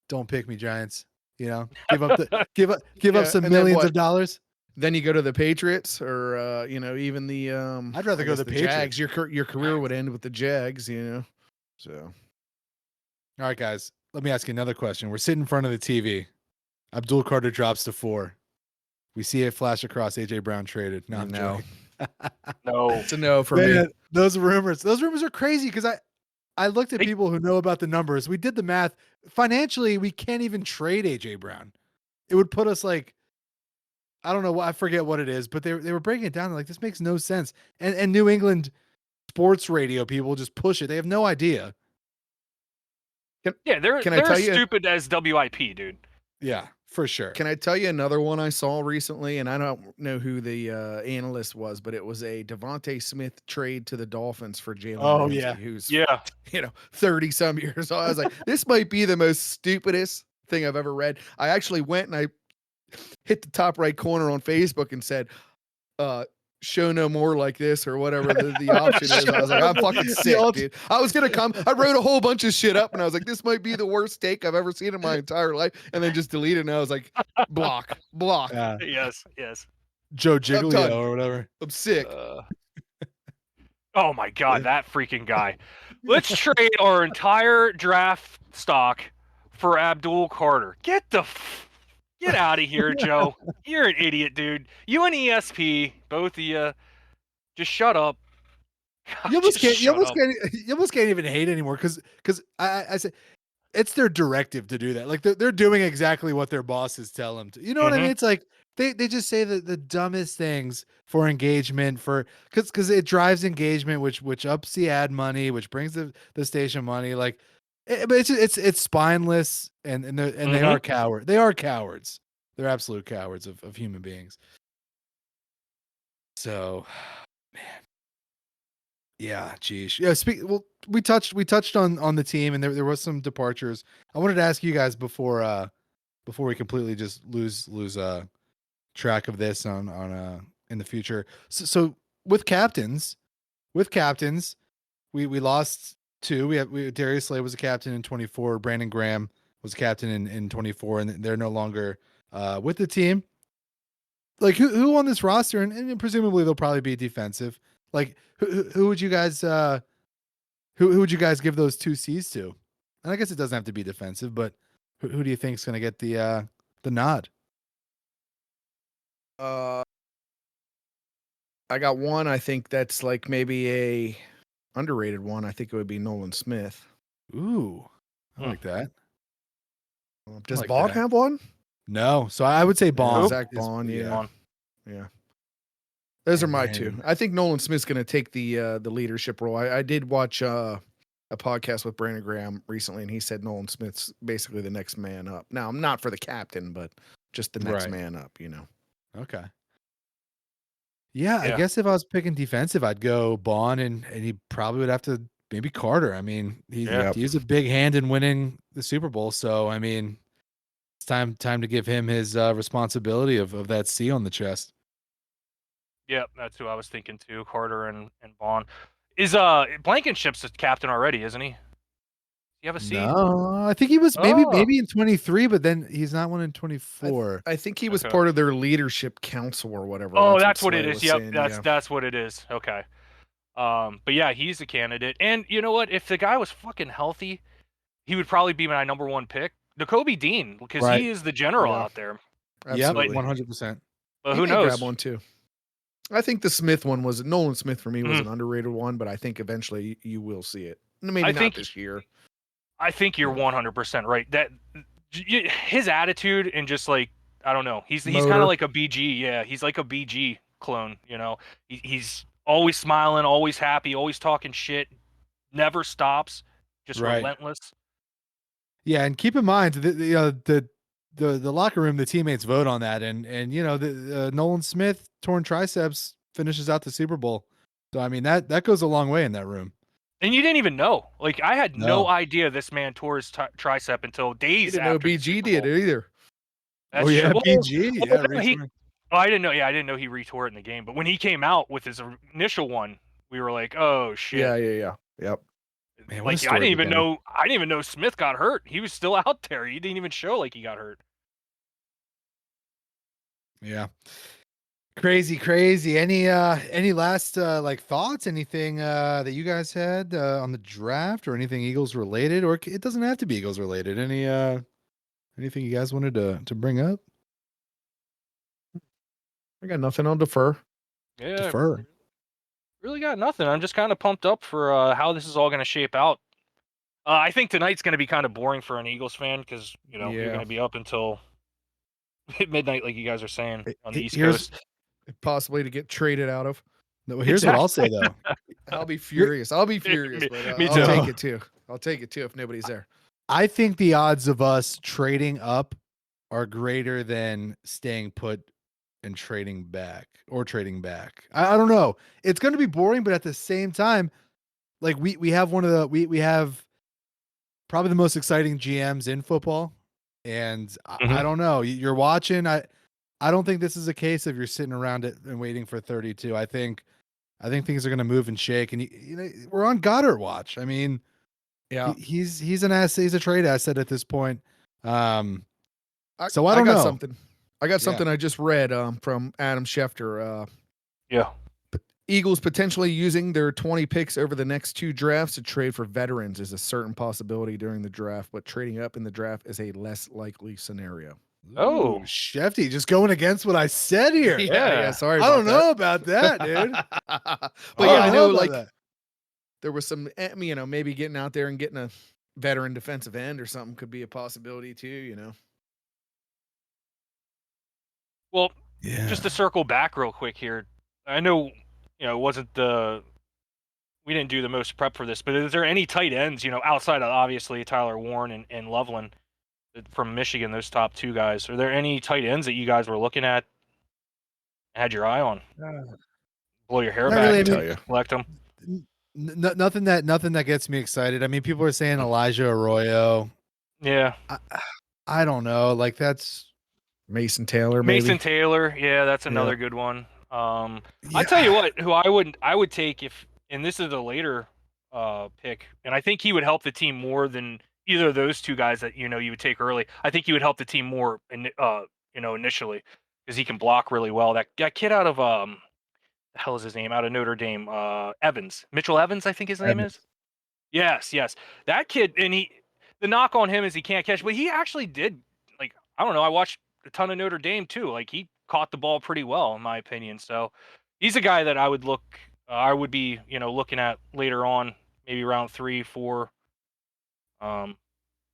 [SPEAKER 5] Don't pick me, Giants. Give up some millions of dollars.
[SPEAKER 6] Then you go to the Patriots, or even the.
[SPEAKER 5] I'd rather go to the Patriots.
[SPEAKER 6] Jags. Your career would end with the Jags. So.
[SPEAKER 5] All right, guys. Let me ask you another question. We're sitting in front of the TV. Abdul Carter drops to 4. We see it flash across. AJ Brown traded. No, I'm joking.
[SPEAKER 7] No,
[SPEAKER 6] it's a no for me.
[SPEAKER 5] Those rumors are crazy because I looked at people who know about the numbers. We did the math. Financially, we can't even trade AJ Brown. It would put us like, I don't know, I forget what it is, but they were breaking it down like this makes no sense. And New England sports radio people just push it. They have no idea.
[SPEAKER 7] They're as stupid as WIP, dude.
[SPEAKER 5] Yeah, for sure.
[SPEAKER 6] Can I tell you another one I saw recently? And I don't know who the analyst was, but it was a Devontae Smith trade to the Dolphins for Jalen
[SPEAKER 5] Oh,
[SPEAKER 6] Ramsey,
[SPEAKER 5] yeah.
[SPEAKER 6] who's
[SPEAKER 7] Yeah.
[SPEAKER 6] 30 some years old. I was like, this might be the most stupidest thing I've ever read. I actually went and I hit the top right corner on Facebook and said, show no more like this or whatever the option is. I was like, I'm fucking sick, dude. I was gonna come. I wrote a whole bunch of shit up and I was like, this might be the worst take I've ever seen in my entire life. And then just delete it. And I was like, block.
[SPEAKER 5] Yeah.
[SPEAKER 7] Yes. Yes.
[SPEAKER 5] Joe
[SPEAKER 6] done.
[SPEAKER 5] Giglio or whatever.
[SPEAKER 6] I'm sick.
[SPEAKER 7] Oh my God, that freaking guy. Let's trade our entire draft stock for Abdul Carter. Get out of here, Joe. You're an idiot, dude. You and ESP, both of you, just shut up.
[SPEAKER 5] You almost
[SPEAKER 7] Just
[SPEAKER 5] can't. You
[SPEAKER 7] shut
[SPEAKER 5] almost
[SPEAKER 7] up.
[SPEAKER 5] can't. You almost can't even hate anymore because I say it's their directive to do that. Like they're doing exactly what their bosses tell them to. You know what I mean? It's like they just say the dumbest things for engagement because it drives engagement, which ups the ad money, which brings the station money. Like, but it's spineless and they are coward. They are cowards. They're absolute cowards of human beings. So, man. Yeah, geez. Yeah, we touched on the team and there was some departures. I wanted to ask you guys before we completely just lose track of this on in the future. So with captains, we lost two. We Darius Slay was a captain in 24, Brandon Graham was a captain in 24, and they're no longer with the team. Like who on this roster, and presumably they'll probably be defensive. Like who would you guys who would you guys give those two C's to? And I guess it doesn't have to be defensive, but who do you think is going to get the nod?
[SPEAKER 6] I got one. I think that's like maybe a underrated one. I think it would be Nolan Smith.
[SPEAKER 5] Ooh, I like that.
[SPEAKER 6] Does
[SPEAKER 5] like
[SPEAKER 6] Vaughn
[SPEAKER 5] that.
[SPEAKER 6] have one?
[SPEAKER 5] No, so I would say Bond.
[SPEAKER 6] Zach Bond, yeah.
[SPEAKER 7] Yeah.
[SPEAKER 6] Those are my two. I think Nolan Smith's going to take the leadership role. I did watch a podcast with Brandon Graham recently, and he said Nolan Smith's basically the next man up. Now, I'm not for the captain, but just the next man up,
[SPEAKER 5] Okay. Yeah, I guess if I was picking defensive, I'd go Bond, and he probably would have to maybe Carter. I mean, he's a big hand in winning the Super Bowl, so I mean, it's time to give him his responsibility of that C on the chest.
[SPEAKER 7] Yep, that's who I was thinking too. Carter and Vaughn. Is Blankenship's the captain already, isn't he? You have a C?
[SPEAKER 5] No, I think he was maybe in 23, but then he's not one in 24.
[SPEAKER 6] I think he was part of their leadership council or whatever.
[SPEAKER 7] Oh, that's what it
[SPEAKER 6] Slay
[SPEAKER 7] is.
[SPEAKER 6] was
[SPEAKER 7] Yep,
[SPEAKER 6] saying,
[SPEAKER 7] that's what it is. Okay. But yeah, he's a candidate. And you know what? If the guy was fucking healthy, he would probably be my number one pick. N'Kobe Dean, because he is the general out there.
[SPEAKER 6] Absolutely.
[SPEAKER 5] 100%.
[SPEAKER 7] But
[SPEAKER 6] He
[SPEAKER 7] who
[SPEAKER 6] may
[SPEAKER 7] knows?
[SPEAKER 6] grab one too. I think the Smith one was Nolan Smith for me was an underrated one, but I think eventually you will see it. Maybe not this year.
[SPEAKER 7] I think you're 100% right. That his attitude and just like I don't know, he's kind of like a BG. Yeah, he's like a BG clone. He's always smiling, always happy, always talking shit, never stops, just relentless.
[SPEAKER 5] Yeah, and keep in mind the locker room, the teammates vote on that, and the Nolan Smith torn triceps finishes out the Super Bowl. So I mean that goes a long way in that room.
[SPEAKER 7] And you didn't even know. Like I had no idea this man tore his tricep until days after.
[SPEAKER 6] Didn't know BG did either.
[SPEAKER 7] That's
[SPEAKER 5] BG.
[SPEAKER 7] I didn't know. Yeah, I didn't know he retore it in the game. But when he came out with his initial one, we were like, "Oh shit!"
[SPEAKER 6] Yeah. Yep.
[SPEAKER 5] Man,
[SPEAKER 7] like I didn't even know Smith got hurt. He was still out there. He didn't even show like he got hurt.
[SPEAKER 5] Yeah. Crazy. Any last like thoughts? Anything that you guys had on the draft or anything Eagles related, or it doesn't have to be Eagles related. Anything you guys wanted to bring up?
[SPEAKER 6] I got nothing. I'll defer.
[SPEAKER 7] Yeah,
[SPEAKER 5] Defer.
[SPEAKER 7] Really got nothing. I'm just kind of pumped up for how this is all going to shape out. I think tonight's going to be kind of boring for an Eagles fan because you're going to be up until midnight, like you guys are saying on the East Coast.
[SPEAKER 6] Possibly to get traded out of.
[SPEAKER 5] No, here's what I'll say though.
[SPEAKER 6] I'll be furious. But
[SPEAKER 7] me
[SPEAKER 6] I'll
[SPEAKER 7] too.
[SPEAKER 6] take it too. I'll take it too if nobody's there.
[SPEAKER 5] I think the odds of us trading up are greater than staying put and trading back. I don't know. It's going to be boring, but at the same time, like we have we have probably the most exciting GMs in football, and I don't know. You're watching. I don't think this is a case of you're sitting around it and waiting for 32. I think things are going to move and shake, and we're on Goddard watch. I mean,
[SPEAKER 6] Yeah.
[SPEAKER 5] he's an asset. He's a trade asset at this point. So I
[SPEAKER 6] I
[SPEAKER 5] don't
[SPEAKER 6] got
[SPEAKER 5] know.
[SPEAKER 6] something. I got something I just read from Adam Schefter.
[SPEAKER 7] Yeah.
[SPEAKER 6] Eagles potentially using their 20 picks over the next 2 drafts to trade for veterans is a certain possibility during the draft, but trading up in the draft is a less likely scenario.
[SPEAKER 7] Oh.
[SPEAKER 5] Ooh, Shefty, just going against what I said here.
[SPEAKER 6] Yeah. Sorry
[SPEAKER 5] I
[SPEAKER 6] about
[SPEAKER 5] don't know about that, dude.
[SPEAKER 6] But yeah, I know
[SPEAKER 5] about
[SPEAKER 6] like
[SPEAKER 5] that.
[SPEAKER 6] there was some, maybe getting out there and getting a veteran defensive end or something could be a possibility too,
[SPEAKER 7] Well,
[SPEAKER 5] Yeah.
[SPEAKER 7] just to circle back real quick here. I know, it wasn't we didn't do the most prep for this, but is there any tight ends, outside of obviously Tyler Warren and Loveland from Michigan, those top 2 guys? Are there any tight ends that you guys were looking at, had your eye on? Blow your hair
[SPEAKER 5] Not
[SPEAKER 7] back
[SPEAKER 5] really,
[SPEAKER 7] and
[SPEAKER 5] I mean-
[SPEAKER 6] you.
[SPEAKER 7] select them?
[SPEAKER 5] Nothing that gets me excited. I mean, people are saying Elijah Arroyo.
[SPEAKER 7] Yeah.
[SPEAKER 5] I don't know. Like that's
[SPEAKER 6] Mason Taylor, maybe.
[SPEAKER 7] Mason Taylor, yeah, that's another good one. I tell you what, who I would take if, and this is a later pick, and I think he would help the team more than either of those 2 guys that you would take early. I think he would help the team more, initially, because he can block really well. That kid out of the hell is his name, out of Notre Dame, Evans, Mitchell Evans, I think his name is. Yes, that kid, and the knock on him is he can't catch, but he actually did. Like, I don't know, I watched a ton of Notre Dame too. Like, he caught the ball pretty well, in my opinion. So he's a guy that I would be, looking at later on, maybe round 3, 4.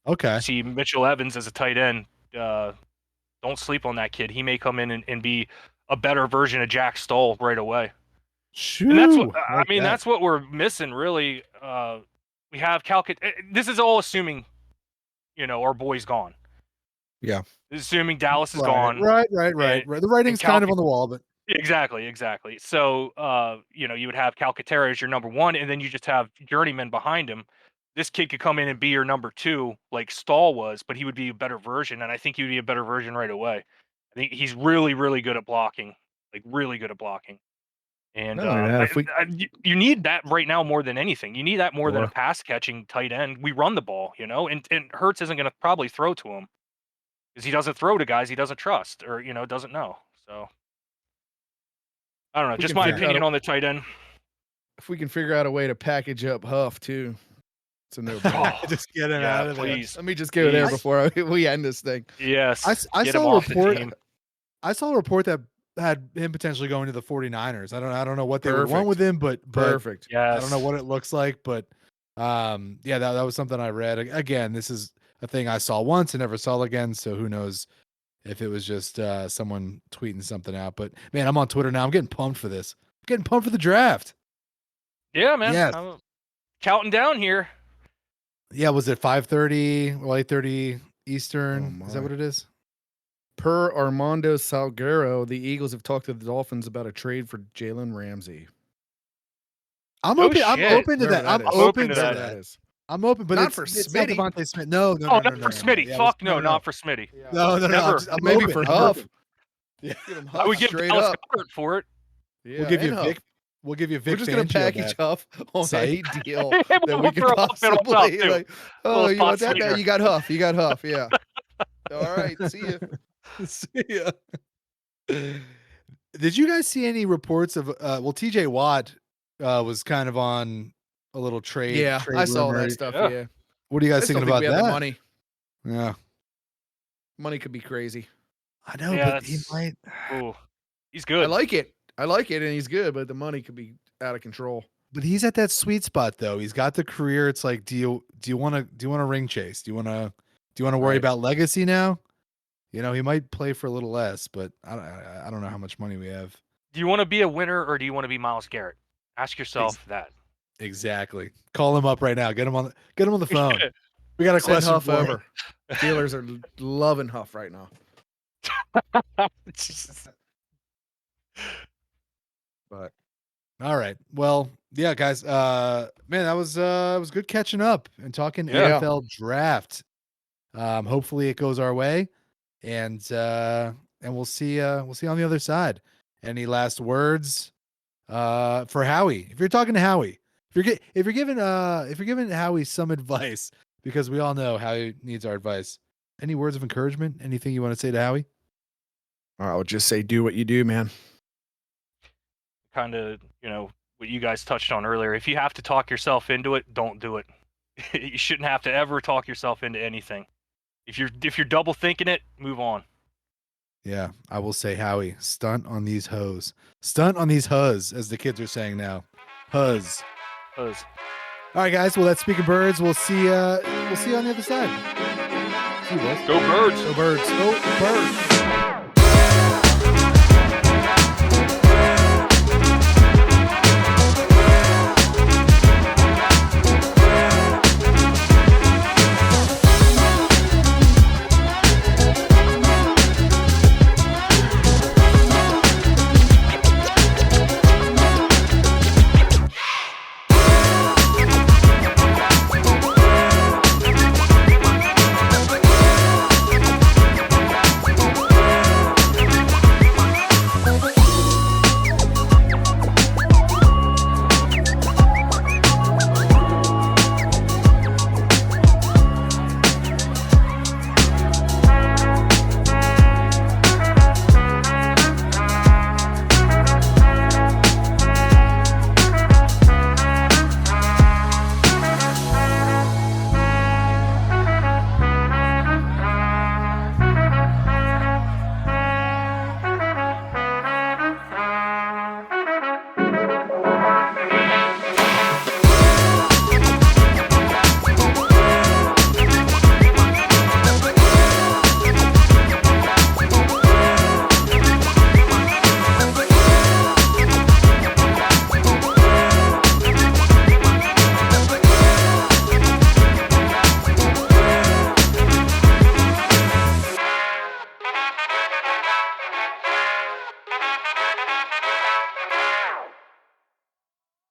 [SPEAKER 5] okay.
[SPEAKER 7] See Mitchell Evans as a tight end. Don't sleep on that kid. He may come in and be a better version of Jack Stoll right away.
[SPEAKER 5] Shoo,
[SPEAKER 7] And that's what
[SPEAKER 5] like
[SPEAKER 7] that's what we're missing, really. We have this is all assuming, our boy's gone.
[SPEAKER 6] Yeah.
[SPEAKER 7] Assuming Dallas is gone.
[SPEAKER 5] Right. The writing's kind of on the wall, but
[SPEAKER 7] Exactly. So, you would have Calcaterra as your number 1, and then you just have Journeyman behind him. This kid could come in and be your number 2, like Stahl was, but he would be a better version, and I think he would be a better version right away. I think he's really, really good at blocking, like really good at blocking. And
[SPEAKER 6] Not only that,
[SPEAKER 7] you need that right now more than anything. You need that more than a
[SPEAKER 6] Sure.
[SPEAKER 7] pass catching tight end. We run the ball, and Hurts isn't going to probably throw to him because he doesn't throw to guys he doesn't trust or doesn't know. So I don't know.
[SPEAKER 6] We
[SPEAKER 7] Just
[SPEAKER 6] can
[SPEAKER 7] my
[SPEAKER 6] figure
[SPEAKER 7] opinion
[SPEAKER 6] out
[SPEAKER 7] on the tight end.
[SPEAKER 6] if we can figure out a way to package up Huff too, it's a no-brainer.
[SPEAKER 5] just get him out of there.
[SPEAKER 7] Please.
[SPEAKER 6] Let me just go there
[SPEAKER 7] Please.
[SPEAKER 6] before we end this thing.
[SPEAKER 7] Yes.
[SPEAKER 5] I
[SPEAKER 7] get him
[SPEAKER 5] saw a
[SPEAKER 7] off the
[SPEAKER 5] report.
[SPEAKER 7] team.
[SPEAKER 5] I saw a report that had him potentially going to the 49ers. I don't know what they would want
[SPEAKER 6] Perfect.
[SPEAKER 5] with him, but
[SPEAKER 6] Perfect.
[SPEAKER 7] Yes.
[SPEAKER 5] I don't know what it looks like, but yeah, that was something I read. Again, this is a thing I saw once and never saw again, so who knows if it was just someone tweeting something out. But man, I'm on Twitter now. I'm getting pumped for this. I'm getting pumped for the draft.
[SPEAKER 7] Yeah, man.
[SPEAKER 5] Yes.
[SPEAKER 7] I'm counting down here.
[SPEAKER 5] Yeah, was it 5:30 or 8:30 Eastern?
[SPEAKER 6] Oh,
[SPEAKER 5] Is that
[SPEAKER 6] my.
[SPEAKER 5] what it is?
[SPEAKER 6] Per Armando Salguero, the Eagles have talked to the Dolphins about a trade for Jalen Ramsey.
[SPEAKER 5] I'm
[SPEAKER 7] Oh,
[SPEAKER 5] open. I'm
[SPEAKER 7] shit.
[SPEAKER 5] open to
[SPEAKER 6] Whoever
[SPEAKER 5] that. I'm
[SPEAKER 6] is.
[SPEAKER 5] open to
[SPEAKER 7] Whoever
[SPEAKER 5] that.
[SPEAKER 6] is.
[SPEAKER 5] I'm open, but
[SPEAKER 6] Not
[SPEAKER 5] it's
[SPEAKER 6] for
[SPEAKER 5] it's not
[SPEAKER 6] Smitty.
[SPEAKER 5] Devontae Smith. No,
[SPEAKER 7] Not for Smitty.
[SPEAKER 5] Yeah,
[SPEAKER 7] Fuck
[SPEAKER 5] no,
[SPEAKER 7] not for Smitty.
[SPEAKER 5] No,
[SPEAKER 7] Never.
[SPEAKER 5] I'm
[SPEAKER 6] Maybe
[SPEAKER 5] open.
[SPEAKER 6] for
[SPEAKER 5] I'm
[SPEAKER 6] Huff.
[SPEAKER 5] open.
[SPEAKER 6] Give him
[SPEAKER 7] I
[SPEAKER 6] Huff
[SPEAKER 7] would give
[SPEAKER 6] straight
[SPEAKER 7] Dallas
[SPEAKER 6] up.
[SPEAKER 7] Goedert for it.
[SPEAKER 6] Yeah,
[SPEAKER 5] We'll give you
[SPEAKER 6] and Huff.
[SPEAKER 5] Vic. We'll give you Vic.
[SPEAKER 6] We're just gonna
[SPEAKER 5] Fangio
[SPEAKER 6] package
[SPEAKER 5] back.
[SPEAKER 6] Huff on
[SPEAKER 5] Site.
[SPEAKER 6] any deal
[SPEAKER 7] Hey,
[SPEAKER 6] that
[SPEAKER 7] we'll
[SPEAKER 6] we could
[SPEAKER 7] throw Huff in on top,
[SPEAKER 6] possibly.
[SPEAKER 7] too.
[SPEAKER 6] Like, oh,
[SPEAKER 7] Little
[SPEAKER 6] you want
[SPEAKER 7] spot
[SPEAKER 6] that? No,
[SPEAKER 7] sweetener.
[SPEAKER 6] you got Huff. You got Huff. Yeah. All right. See you.
[SPEAKER 5] See ya. Did you guys see any reports of well, TJ Watt was kind of on a little trade.
[SPEAKER 6] Yeah,
[SPEAKER 5] trade
[SPEAKER 6] I saw
[SPEAKER 5] rumor.
[SPEAKER 6] that stuff.
[SPEAKER 7] Yeah.
[SPEAKER 6] Yeah.
[SPEAKER 5] What are you
[SPEAKER 6] I
[SPEAKER 5] guys
[SPEAKER 6] just don't
[SPEAKER 5] thinking
[SPEAKER 6] think
[SPEAKER 5] about
[SPEAKER 6] we have
[SPEAKER 5] that?
[SPEAKER 6] the money.
[SPEAKER 5] Yeah,
[SPEAKER 6] Money could be crazy.
[SPEAKER 5] I know,
[SPEAKER 7] Yeah,
[SPEAKER 5] but he
[SPEAKER 7] that's-
[SPEAKER 5] might.
[SPEAKER 7] Ooh, he's good.
[SPEAKER 6] I like it, and he's good, but the money could be out of control.
[SPEAKER 5] But he's at that sweet spot though. He's got the career. It's like, do you want to ring chase? Do you want to worry
[SPEAKER 6] Right.
[SPEAKER 5] about legacy now? He might play for a little less, but I don't know how much money we have.
[SPEAKER 7] Do you want to be a winner or do you want to be Myles Garrett? Ask yourself that.
[SPEAKER 5] Exactly. Call him up right now. Get him on the phone. We got a
[SPEAKER 6] Send
[SPEAKER 5] question
[SPEAKER 6] Huff
[SPEAKER 5] for him.
[SPEAKER 6] over. Steelers are loving Huff right now.
[SPEAKER 7] Jesus.
[SPEAKER 6] But
[SPEAKER 5] All right. Well, yeah, guys. Man, that was good catching up and talking
[SPEAKER 6] Yeah.
[SPEAKER 5] NFL draft. Hopefully it goes our way, and we'll see on the other side. Any last words for Howie? If you're talking to Howie, if you're giving Howie some advice, because we all know Howie needs our advice. Any words of encouragement? Anything you want to say to Howie?
[SPEAKER 6] I would just say, do what you do, man.
[SPEAKER 7] Kind of, what you guys touched on earlier. If you have to talk yourself into it, don't do it. You shouldn't have to ever talk yourself into anything. If you're double thinking it, move on.
[SPEAKER 5] Yeah, I will say, Howie, stunt on these hoes. Stunt on these huzz, as the kids are saying now. Huzz.
[SPEAKER 7] Cause
[SPEAKER 5] All right, guys. Well, that's Speaking Birds. We'll see you on the other side. See you, boys.
[SPEAKER 7] go Birds.
[SPEAKER 5] Go Birds. Go Birds.